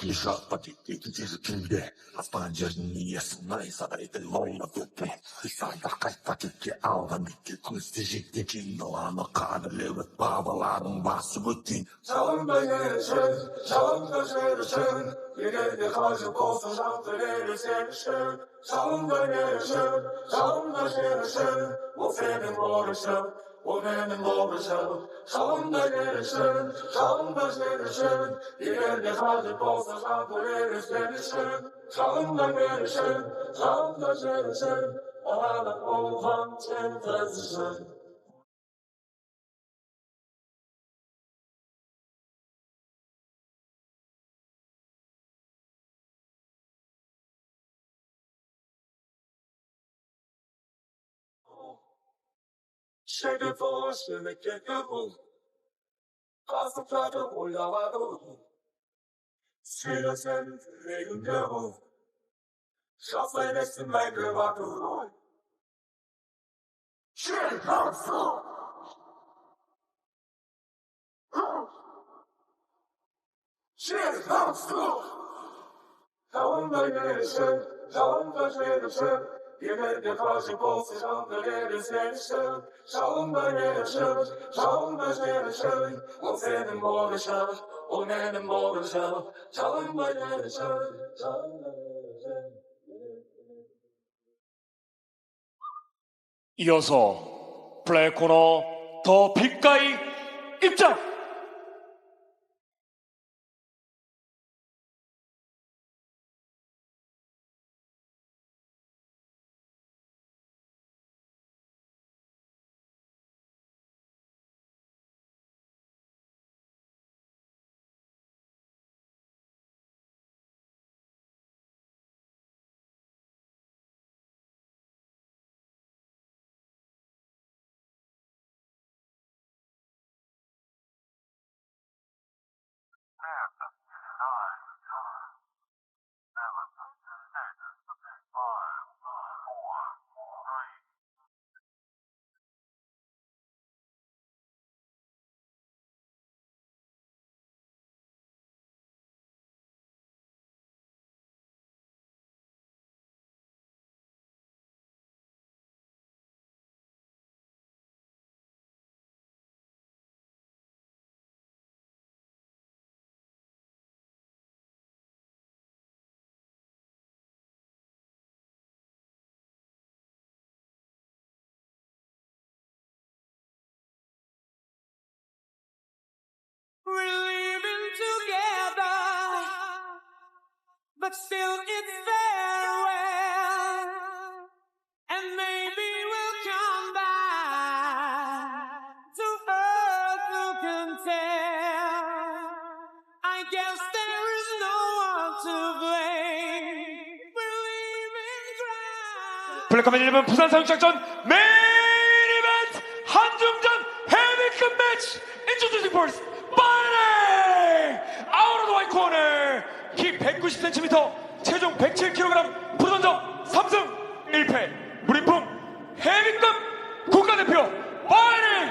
tüzükünde Aspancırniye sınay sadarete loyla tutte İsanda kayfatik avramiki Kunstijikti cinno ama kadırlıvet babaların bası bütün Çalımda gelişin, çalımda gelişin Yerine karşı olsun şantırları sevişin Çalımda gelişin, çalımda gelişin Bu senin uğraşın O benim uğraşım Çalımda gelişin, çalımda gelişin Yerine karşı olsun şantırları sevişin Çalımda gelişin, çalımda gelişin Bana olan tentezişin Şerif olsun ekledim Kasıpları oyaladım Söyle sen yüreğimde ol Şaflaylesin ben gövadım Şerif olsun Şerif olsun Çalımda gelişin, çalımda gelişin Yerine karşı olsun şantırları sevişin Çalımda gelişin, çalımda gelişin O senin uğraşın, o benim uğraşım Çalımda gelişin, çalımda gelişin
이어서 블랙코너 더 빛가이 입장!
but still it's farewell, and maybe we'll come back to earth, who can tell? I guess there is no one to blame. We're leaving dry.
블랙컴뱃 1분 부산 사육작전 메인 이벤트 한중전 헤비급 매치 인troducing first fighting out of the white corner 키 190cm 체중 107kg 프로전적 3승 1패 무림풍 헤비급 국가대표 fighting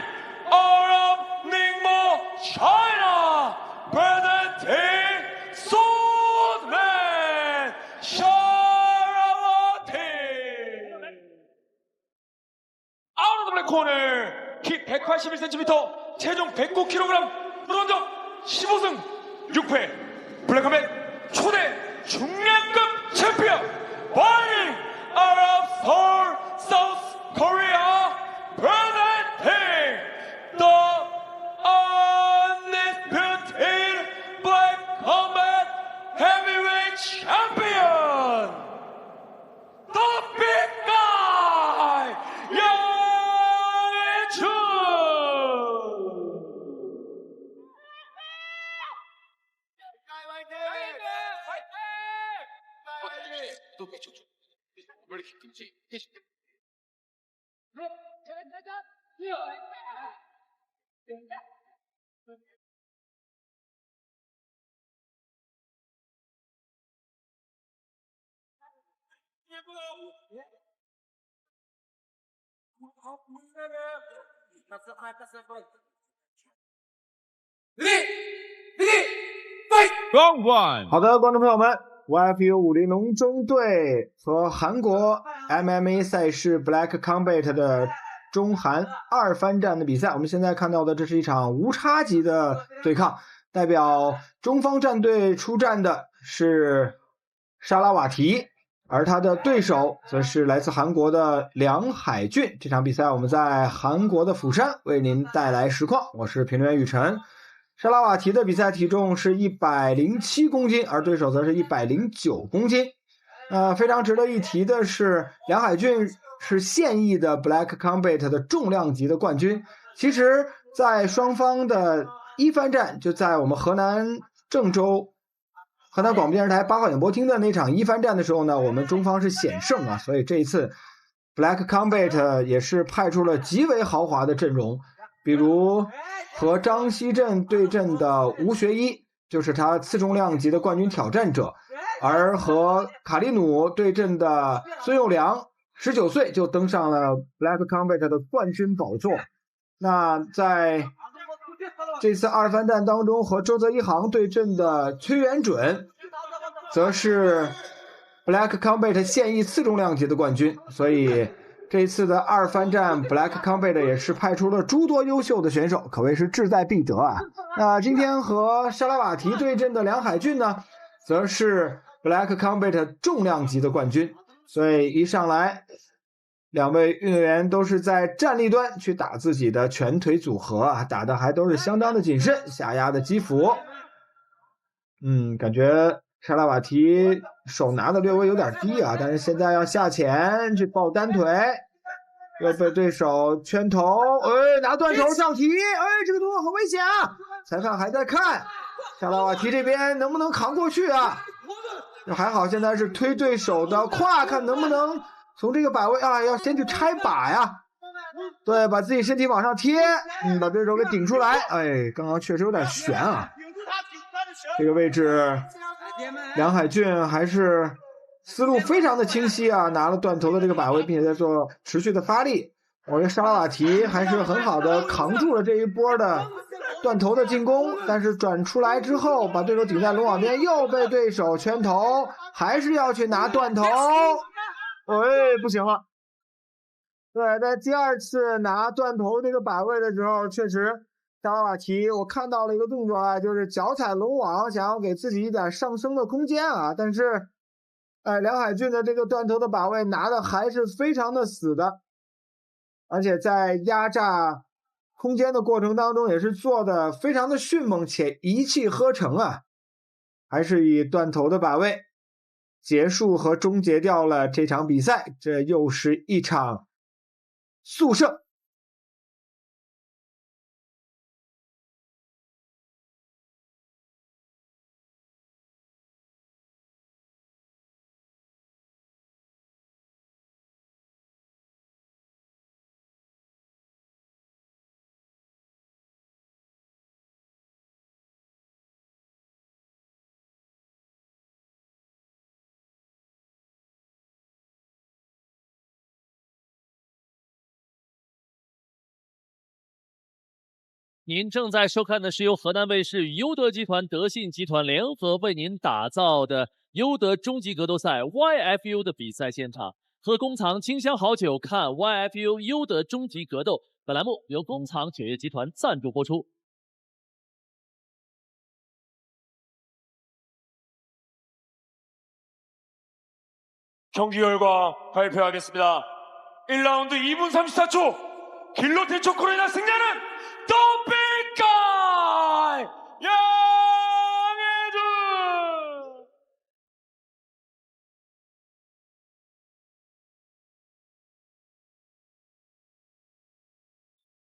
out of Ningbo China presenting Swordman 샤라와티 out of the black corner 키 181cm 체중 109kg 프로전적 15승 6패 블랙컴뱃 초대 중량급 챔피언 fighting out of Seoul, South Korea presenting the undisputed black combat heavyweight champion the big guy 양해준
Round one.
好的，观众朋友们 ，YFU 50龙中队和韩国 MMA 赛事 Black Combat 的中韩二番战的比赛，我们现在看到的这是一场无差级的对抗，代表中方战队出战的是沙拉瓦提，而他的对手则是来自韩国的梁海俊。这场比赛我们在韩国的釜山为您带来实况，我是评论员雨辰。沙拉瓦提的比赛体重是107公斤，而对手则是109公斤。非常值得一提的是，梁海俊是现役的 Black Combat 的重量级的冠军。其实，在双方的一番战，就在我们河南郑州河南广播电视台8号演播厅的那场一番战的时候呢，我们中方是险胜啊，所以这一次 Black Combat 也是派出了极为豪华的阵容，比如和张熙镇对阵的吴学一，就是他次重量级的冠军挑战者，而和卡利努对阵的孙佑良19岁就登上了 Black Combat 的冠军宝座。那在这次二番战当中，和周泽一航对阵的崔元准则是 Black Combat 现役次重量级的冠军，所以这次的二番战 Black Combat 也是派出了诸多优秀的选手，可谓是志在必得啊。那今天和沙拉瓦提对阵的梁海俊呢，则是 Black Combat 重量级的冠军，所以一上来两位运动员都是在站立端去打自己的拳腿组合啊，打的还都是相当的谨慎，下压的击腹。感觉沙拉瓦提手拿的略微有点低啊，但是现在要下潜去抱单腿，又被对手圈头，拿断头上提，这个动作很危险啊！裁判还在看沙拉瓦提这边能不能扛过去啊？还好现在是推对手的胯，看能不能从这个摆位啊，要先去拆把呀，对，把自己身体往上贴，把对手给顶出来。刚刚确实有点悬啊。这个位置，梁海俊还是思路非常的清晰啊，拿了断头的这个把位，并且在做持续的发力。我觉得沙拉瓦提还是很好的扛住了这一波的断头的进攻，但是转出来之后，把对手顶在龙网边，又被对手圈头，还是要去拿断头。不行了。对，在第二次拿断头这个把位的时候，确实沙拉瓦提我看到了一个动作啊，就是脚踩龙网，想要给自己一点上升的空间啊，但是梁海俊的这个断头的把位拿的还是非常的死的，而且在压榨空间的过程当中也是做的非常的迅猛且一气呵成啊，还是以断头的把位结束和终结掉了这场比赛，这又是一场速胜。
您正在收看的是由河南卫视与优德集团、德信集团联合为您打造的优德终极格斗赛 YFU 的比赛现场。喝工厂清香好酒，看 YFU 优德终极格斗。本栏目由工厂酒业集团赞助播出。
경기 결과 발표하겠습니다. 1라운드 2분 34초 길로틴 초코레나 승자는 더빅가이 양혜준!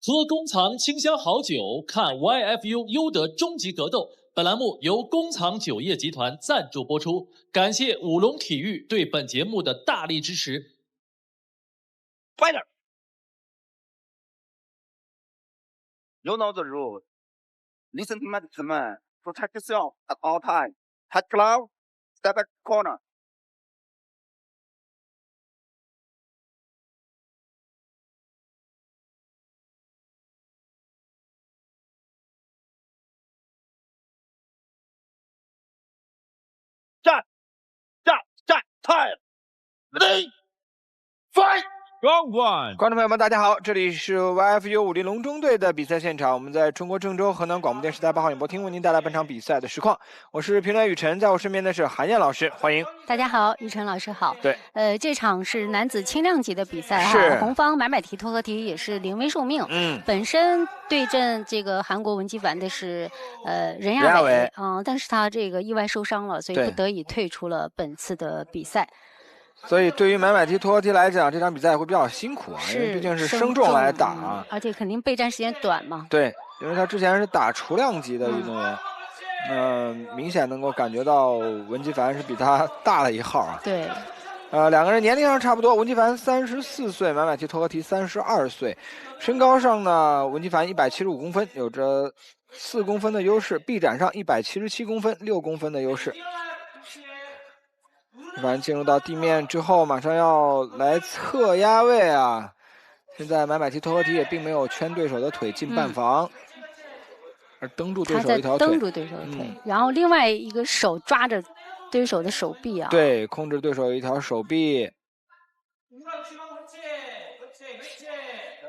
喝工厂清香好酒，看 YFU 优德终极格斗。本栏目由工厂酒业集团赞助播出，感谢五龙体育对本节目的大力支持。
Fighter, you know the rules. Listen to my command. Protect yourself at all times. Head cloud, step back corner. Time. Ready, fight.
Round one.
观众朋友们，大家好，这里是 YFU 武林龙中队的比赛现场，我们在中国郑州河南广播电视台8号演播厅为您带来本场比赛的实况。我是评论员雨辰，在我身边的是韩燕老师，欢迎。
大家好，雨辰老师好。
对，
这场是男子轻量级的比赛
是
哈，红方买买提、托和提也是临危受命。本身对阵这个韩国文姬凡的是任亚伟，但是他这个意外受伤了，所以不得已退出了本次的比赛。
所以对于买买提、托和提来讲，这场比赛会比较辛苦啊，因为毕竟是生重来打啊，
而且肯定备战时间短嘛。
对，因为他之前是打雏量级的运动员，明显能够感觉到文姬凡是比他大了一号啊。
对，
两个人年龄上差不多，文姬凡34岁，买买提、托和提32岁，身高上呢，文姬凡175公分，有着4公分的优势，臂展上177公分，6公分的优势。 反正进入到地面之后，马上要来侧压位啊！现在买买提、托和提也并没有圈对手的腿进半防，而蹬住对手一条腿，
蹬住对手的腿，然后另外一个手抓着对手的手臂啊，
对，控制对手一条手臂，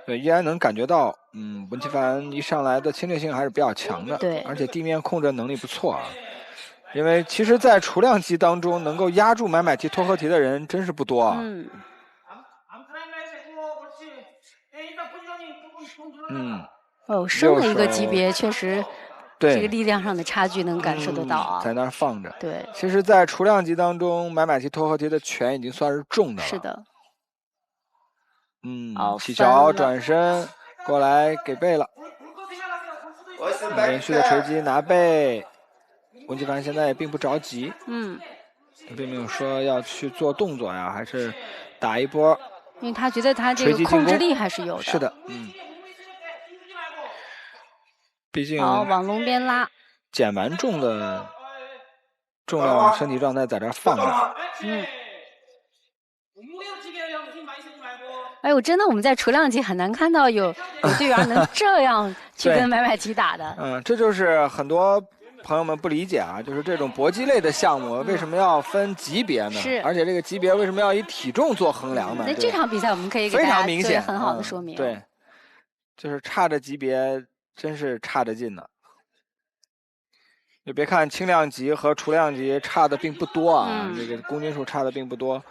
对，依然能感觉到，文姬凡一上来的侵略性还是比较强的，
对，
而且地面控制能力不错啊。 因为其实，在雏量级当中，能够压住买买提、托和提的人真是不多啊。
升了一个级别，确实，
对
这个力量上的差距能感受得到啊。
在那儿放着。
对，
其实，在雏量级当中，买买提、托和提的拳已经算是重的了。
是的。
起脚转身过来给背了，连续的锤击拿背。 文姬凡现在也并不着急，并没有说要去做动作呀，还是打一波，
因为他觉得他这个控制力还是有的。
是的，毕竟
往龙边拉，
减完重的重量身体状态在这放着，
哎呦，真的我们在雏量级很难看到有队员能这样去跟买买提打的。
这就是很多。 朋友们不理解啊，就是这种搏击类的项目为什么要分级别呢？
是，
而且这个级别为什么要以体重做衡量呢？
那这场比赛我们可以给大家做很好的说明。
对，就是差着级别，真是差着劲呢。你别看轻量级和雏量级差的并不多啊，这个公斤数差的并不多。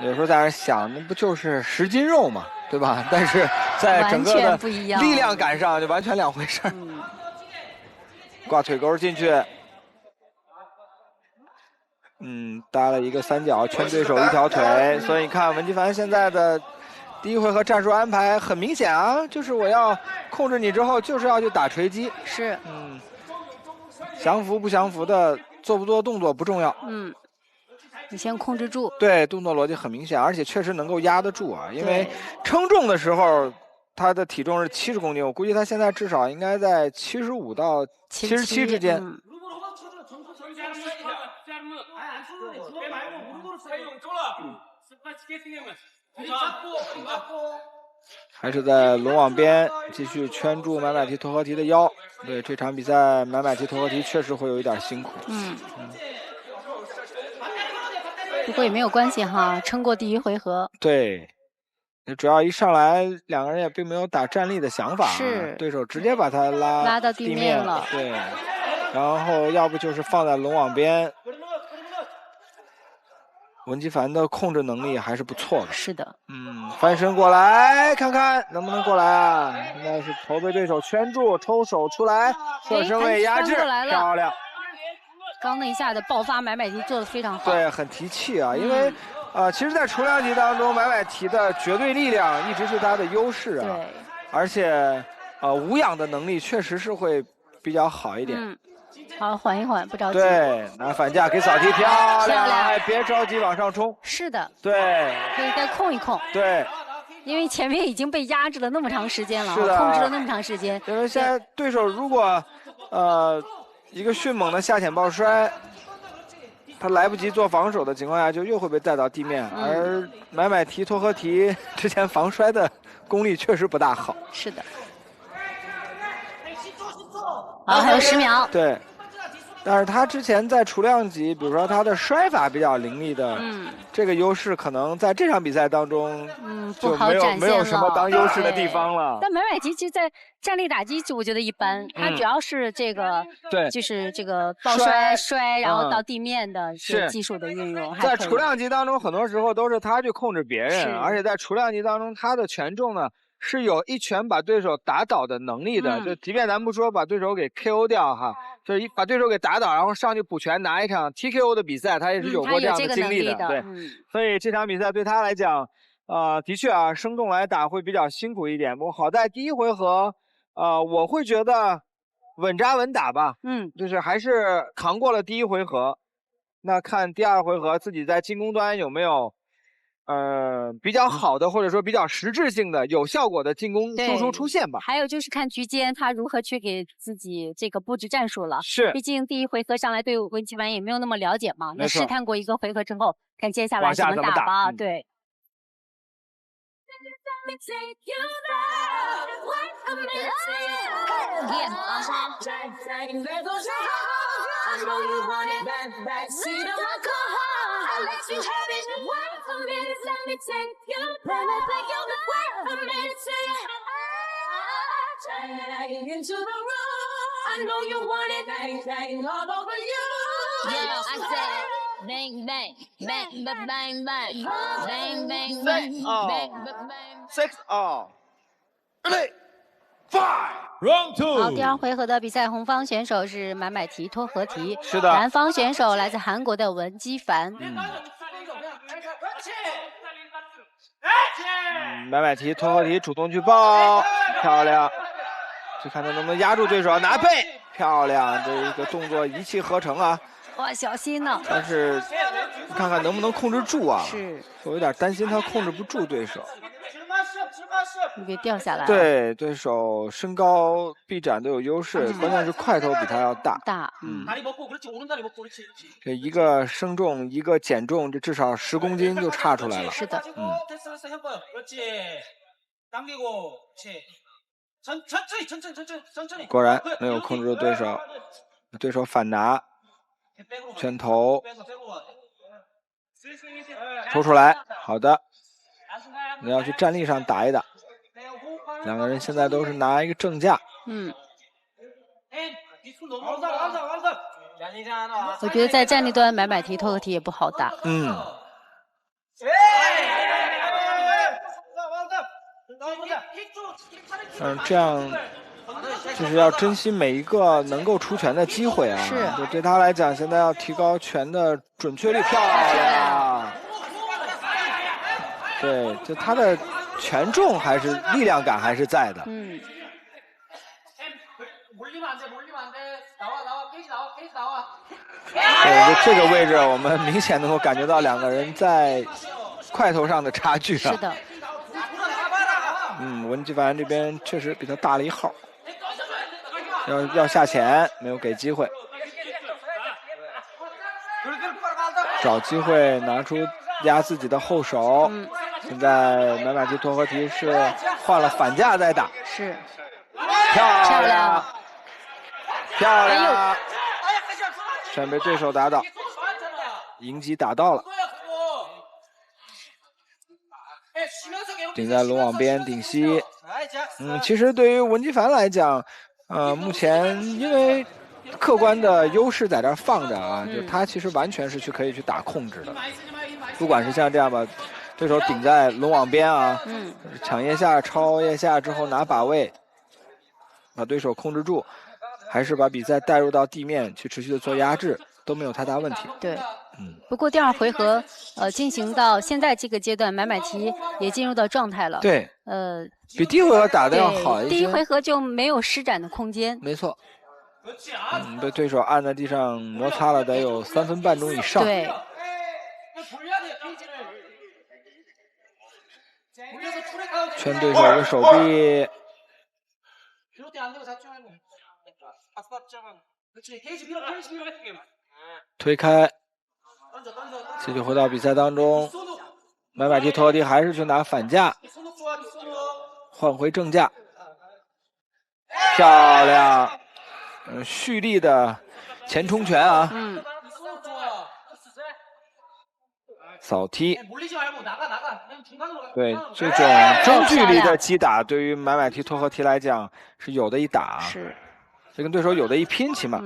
有时候在那想，那不就是10斤肉嘛，对吧？但是在整个的力量感上就完全两回事儿。挂腿钩进去，搭了一个三角圈对手一条腿，所以你看文姬凡现在的第一回合战术安排很明显啊，就是我要控制你之后就是要去打锤击，
是，
降服不降服的，做不做动作不重要，
你先控制住，
对，动作逻辑很明显，而且确实能够压得住啊，因为称重的时候他的体重是70公斤，我估计他现在至少应该在75到77之间。还是在龙网边继续圈住买买提托合提的腰。对，这场比赛买买提托合提确实会有一点辛苦。
不过也没有关系哈，撑过第一回合。
对，主要一上来两个人也并没有打站立的想法，
是
对手直接把他拉
到地面了。
对，然后要不就是放在龙网边。文姬凡的控制能力还是不错的。
是的。
翻身过来，看看能不能过来啊？现在是头被对手圈住，抽手出来，侧身位压制，漂亮。
刚那一下的爆发，买买提做得非常好。
对，很提气啊，因为其实，在重量级当中，买买提的绝对力量一直是他的优势啊。
对。
而且，无氧的能力确实是会比较好一点。
好，缓一缓，不着急。
对，拿反架给扫踢，漂亮！哎，别着急往上冲。
是的。
对。
可以再控一控。
对。
因为前面已经被压制了那么长时间了，
是的，
控制了那么长时间。
因为现在对手如果，一个迅猛的下潜抱摔，他来不及做防守的情况下，就又会被带到地面。而买买提托合提之前防摔的功力确实不大好。
是的。好，还有10秒。
对。但是他之前在雏量级，比如说他的摔法比较凌厉的，这个优势可能在这场比赛当中，就没有什么当优势的地方了。
但买买提其实在站立打击就我觉得一般，他主要是这个，就是这个抱摔，然后到地面的是技术的运用。
在雏量级当中，很多时候都是他去控制别人，而且在雏量级当中，他的权重呢是有一拳把对手打倒的能力的。就即便咱不说把对手给 KO 掉哈。就是把对手给打倒，然后上去补拳拿一场 TKO 的比赛，他也是有过这样的经历的。对，所以这场比赛对他来讲，的确啊，生动来打会比较辛苦一点。不过好在第一回合，我会觉得稳扎稳打吧。就是还是扛过了第一回合。那看第二回合自己在进攻端有没有，比较好的或者说比较实质性的、有效果的进攻输出出现吧。
还有就是看局间他如何去给自己这个布置战术了。
是，
毕竟第一回合上来对文姬凡也没有那么了解嘛。那试探过一个回合之后，看接下来怎么打吧。对。
I know you want it back seat of my car. I'll let you have it. Wait a minute, let me take you. Let me take you. Wait a minute, say it. Into the room. I know you want it. Bang, bang all over you. Yeah, I said bang, bang, bang, bang, bang, bang, bang, bang, bang, bang, bang.
6 all.
好，第二回合的比赛，红方选手是买买提托合提，
是的。
蓝方选手来自韩国的文姬凡。
买买提托合提主动去抱，漂亮。去看他能不能压住对手，拿背，漂亮，这一个动作一气呵成啊。
哇，小心呢。
但是看看能不能控制住啊。
是。
我有点担心他控制不住对手。
你别掉下来。
对，对手身高臂展都有优势，关键是块头比他要大。这一个升重，一个减重，这至少10公斤就差出来了。
是的。
果然没有控制住对手，对手反拿，拳头抽出来，好的。你要去站立上打一打，两个人现在都是拿一个正架。
我觉得在站立端买买提托合提也不好打。
这样就是要珍惜每一个能够出拳的机会啊！
是，
就对他来讲，现在要提高拳的准确率，漂亮！对，就他的权重还是力量感还是在的。
嗯。
对，这个位置我们明显能够感觉到两个人在块头上的差距啊。
是的。
文基凡这边确实比他大了一号，要下潜，没有给机会，找机会拿出压自己的后手。现在买买提托合提是换了反架在打，
是
漂亮，漂亮，全被对手打倒，迎击打到了。顶在龙网边顶膝，其实对于文基凡来讲，目前因为客观的优势在这儿放着啊，就他其实完全是可以去打控制的，不管是像这样吧，对手顶在龙网边啊，抢腋下、抄腋下之后拿把位，把对手控制住，还是把比赛带入到地面去持续的做压制，都没有太大问题。
对。不过第二回合，进行到现在这个阶段，买买提也进入到状态了。
对，比第一回合打得要好一些。
第一回合就没有施展的空间。
没错。被对手按在地上摩擦了得有3分半钟以上。
对。
圈对手的手臂。推开。继续回到比赛当中，买买提托合提还是去拿反架，换回正架，漂亮，蓄力的前冲拳啊，扫踢，对这种中距离的击打，对于买买提托合提来讲是有的一打，
是，
这跟对手有的一拼，起码。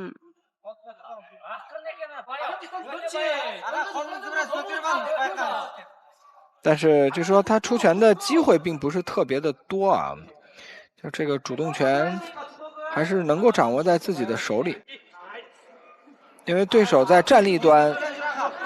但是就说他出拳的机会并不是特别的多啊，就这个主动权还是能够掌握在自己的手里，因为对手在站立端，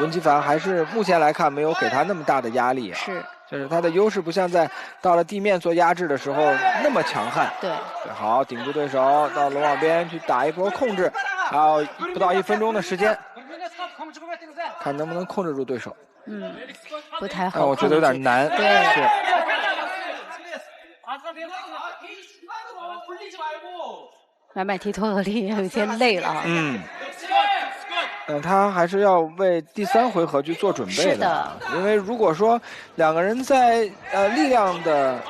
文基凡还是目前来看没有给他那么大的压力啊，
是，
就是他的优势不像在到了地面做压制的时候那么强悍。
对，
好，顶住对手到龙网边去打一波控制，还有不到1分钟的时间。看能不能控制住对手。
不太好。
我觉得有点难。
对。
是。
买买提托合提有一些累了啊。
他还是要为第3回合去做准备的。
是的。
因为如果说两个人在力量的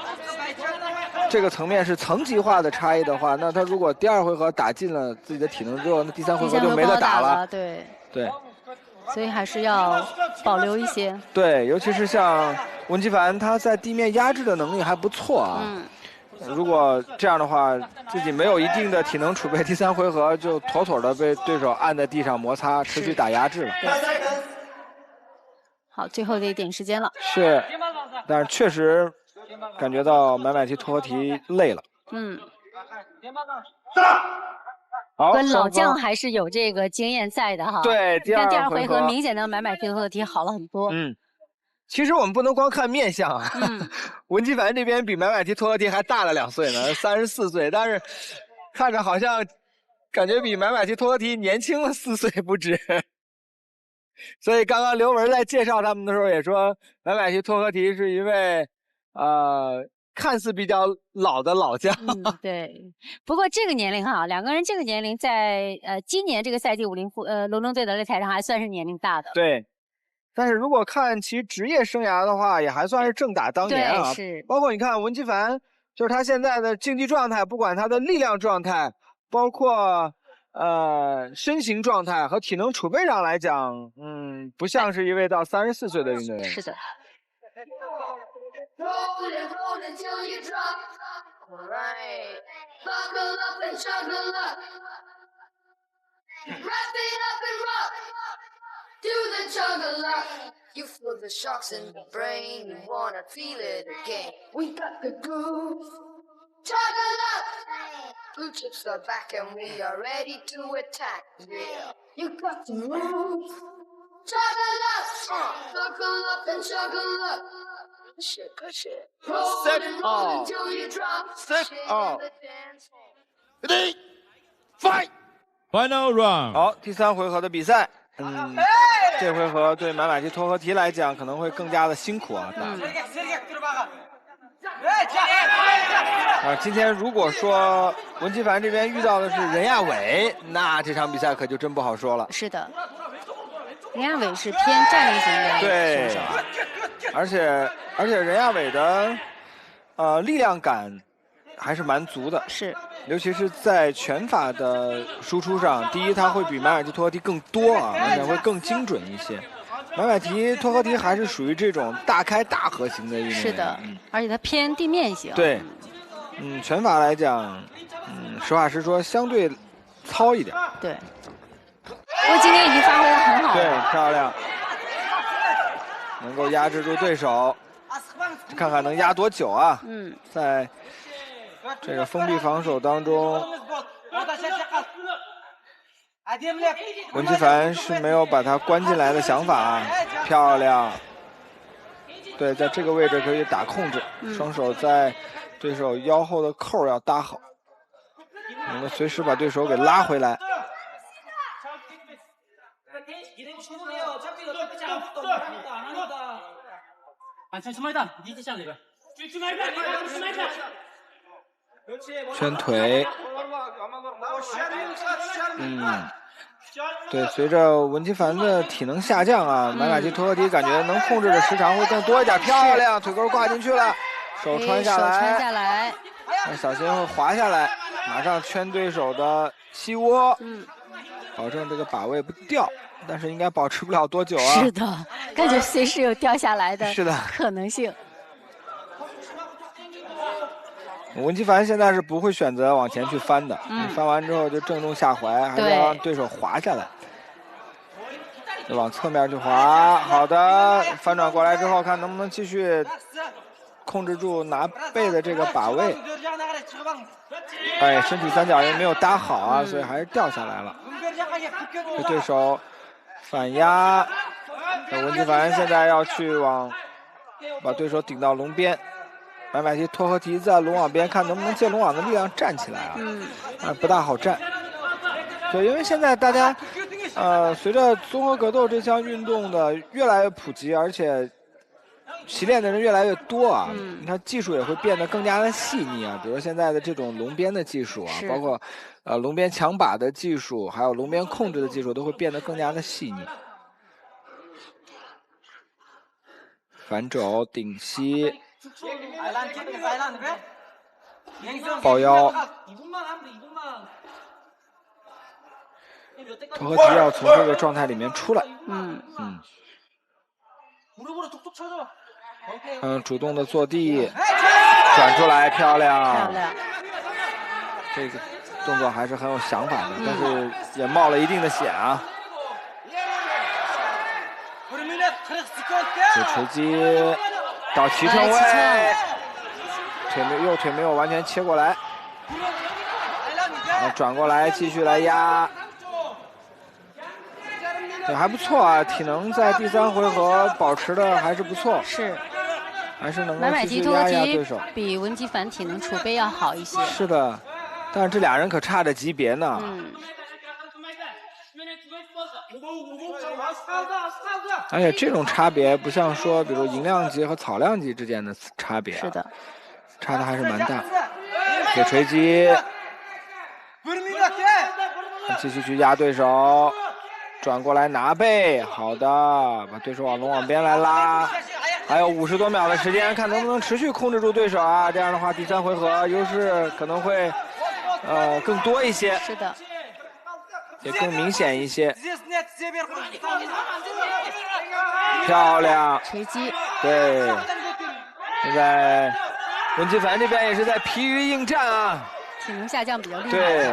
这个层面是层级化的差异的话，那他如果第2回合打进了自己的体能之后，那第3回合就没得打了。
对。
对。
所以还是要保留一些。
对，尤其是像文基凡，他在地面压制的能力还不错啊。如果这样的话，自己没有一定的体能储备，第3回合就妥妥的被对手按在地上摩擦，持续打压制了。
好，最后的一点时间了。
是，但是确实感觉到买买提托合提累了。
跟老将还是有这个经验在的哈。
对，第二
回合明显的买买提托合提好了很多。
其实我们不能光看面相啊。文基凡这边比买买提托合提还大了2岁呢，34岁，但是看着好像感觉比买买提托合提年轻了4岁不止。所以刚刚刘文在介绍他们的时候也说，买买提托合提是一位看似比较老的老将。
对。不过这个年龄哈，两个人这个年龄在今年这个赛季龙中队的擂台上还算是年龄大的。
对。但是如果看其职业生涯的话，也还算是正打当年啊。
是。
包括你看文基凡，就是他现在的竞技状态，不管他的力量状态，包括身形状态和体能储备上来讲，不像是一位到34岁的运动员。
是的。
Hold it till you drop. Right. Buckle up and juggle up. Wrap it up and rock. Do the juggle up.
You feel the shocks in the brain, you wanna feel it again. We got the groove, juggle up. Blue chips are back and we are ready to attack. Yeah, you got to move, juggle up, circle up and juggle up. Push it. Roll and roll until you drop.
Set off.
Ready,
fight.
Final round。
好，第3回合的比赛，这回合对买买提托合提来讲可能会更加的辛苦啊。今天如果说文基凡这边遇到的是任亚伟，那这场比赛可就真不好说了。
是的，任亚伟是偏战略型的选手啊。
而且任亚伟的力量感还是蛮足的，
是，
尤其是在拳法的输出上，第一他会比买买提托合提更多啊，而且会更精准一些。买买提托合提还是属于这种大开大合型的运动员，
是的，而且他偏地面型。
对，拳法来讲，实话实说，相对糙一点。
对，不过今天已经发挥得很好了。
对，漂亮。能够压制住对手，看看能压多久啊！在这个封闭防守当中，文基凡是没有把他关进来的想法啊，漂亮。对，在这个位置可以打控制，双手在对手腰后的扣要搭好，能够随时把对手给拉回来。圈腿，对，随着文基凡的体能下降啊，买买提托合提感觉能控制的时长会更多一点。漂亮，腿勾挂进去了，手穿下来，小心会滑下来，马上圈对手的膝窝，保证这个把位不掉。但是应该保持不了多久啊！
是的，感觉随时有掉下来的可能性。
文基凡现在是不会选择往前去翻的，翻完之后就正中下怀，还是要让对手滑下来，就往侧面去滑。好的，翻转过来之后，看能不能继续控制住拿背的这个把位。身体三角也没有搭好啊，所以还是掉下来了。对手反压，文基凡现在要去把对手顶到笼边，买买提托合提在笼网边，看能不能借笼网的力量站起来啊，不大好站。对，因为现在大家随着综合格斗这项运动的越来越普及，而且习练的人越来越多啊，你看技术也会变得更加的细腻啊，比如现在的这种笼边的技术啊，包括笼边抢把的技术，还有笼边控制的技术都会变得更加的细腻。反肘顶膝，抱腰，托合提要从这个状态里面出来。主动的坐地，转出来，漂亮。这个动作还是很有想法的，但是也冒了一定的险啊。锤击到齐成位，右腿没有完全切过来，然后转过来继续来压。对，还不错啊，体能在第3回合保持的还是不错，
是，
还是能够继续压压对手。
比文基凡体能储备要好一些。
是的，但是这俩人可差着级别呢。而且这种差别不像说，比如银量级和草量级之间的差别，
是的，
差的还是蛮大。铁锤击，继续去压对手。转过来拿背，好的，把对手往笼网边来拉，还有50多秒的时间，看能不能持续控制住对手啊！这样的话，第3回合优势可能会更多一些，
是的，
也更明显一些。漂亮，
锤击，
对，现在文基凡这边也是在疲于应战啊，
体能下降比较厉害。
对。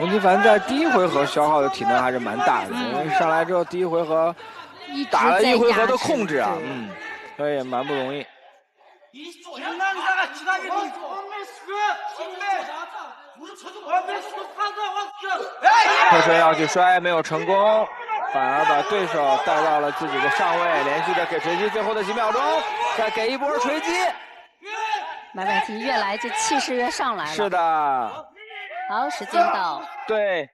文基凡在第一回合消耗的体能还是蛮大的，因为上来之后第一回合打了一回合的控制啊，所以也蛮不容易。贺春要去摔，没有成功，反而把对手带到了自己的上位，连续的给锤击，最后的几秒钟再给一波锤击。
买买提越来这气势越上来了。
是的。
好，时间到。
对。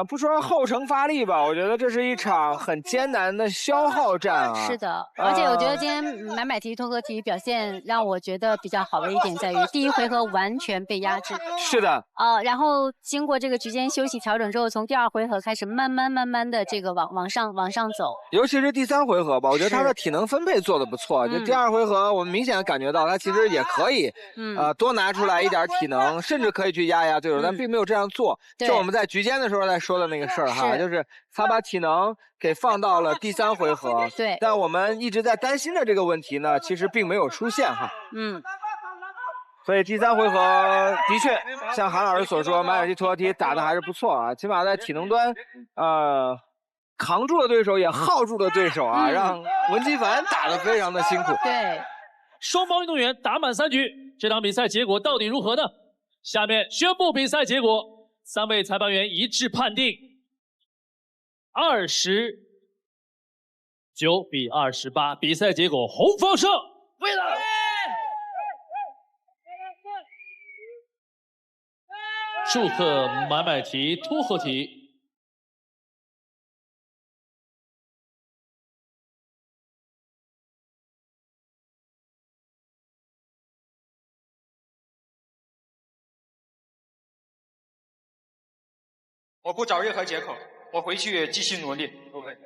不说后程发力吧，我觉得这是一场很艰难的消耗战啊。
是的，而且我觉得今天买买提、脱壳提表现让我觉得比较好的一点在于，第一回合完全被压制。
是的。
然后经过这个局间休息调整之后，从第二回合开始慢慢的这个往上走。
尤其是第三回合吧，我觉得他的体能分配做得不错。就第二回合，我们明显感觉到他其实也可以，多拿出来一点体能，甚至可以去压对手，但并没有这样做。就我们在局间的时候在说的那个事儿哈，就是他把体能给放到了第三回合。
对。
但我们一直在担心的这个问题呢，其实并没有出现哈。所以第三回合的确像韩老师所说，买买提、脱壳提打的还是不错啊，起码在体能端，扛住了对手，也耗住了对手啊，让文基凡打得非常的辛苦。
对。
双方运动员打满3局，这场比赛结果到底如何呢？下面宣布比赛结果。3位裁判员一致判定29比28，比赛结果红方胜。为了祝贺买买提、脱壳提。
我不找任何借口，我回去继续努力。OK。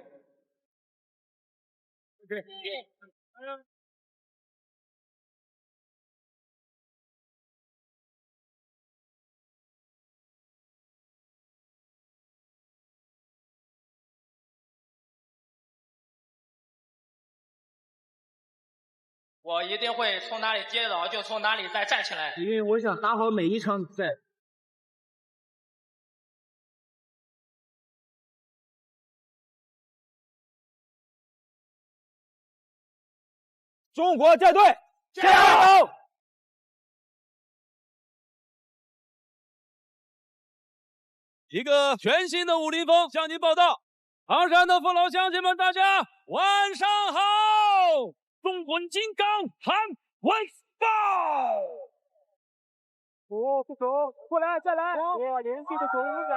我一定会从哪里跌倒就从哪里再站起来。
因为我想打好每一场比赛。
中国舰队加油！一个全新的武林风向您报道。唐山的父老乡亲们，大家晚上好！中滚金刚喊为报！
不走，过来再来，我连续的走5载。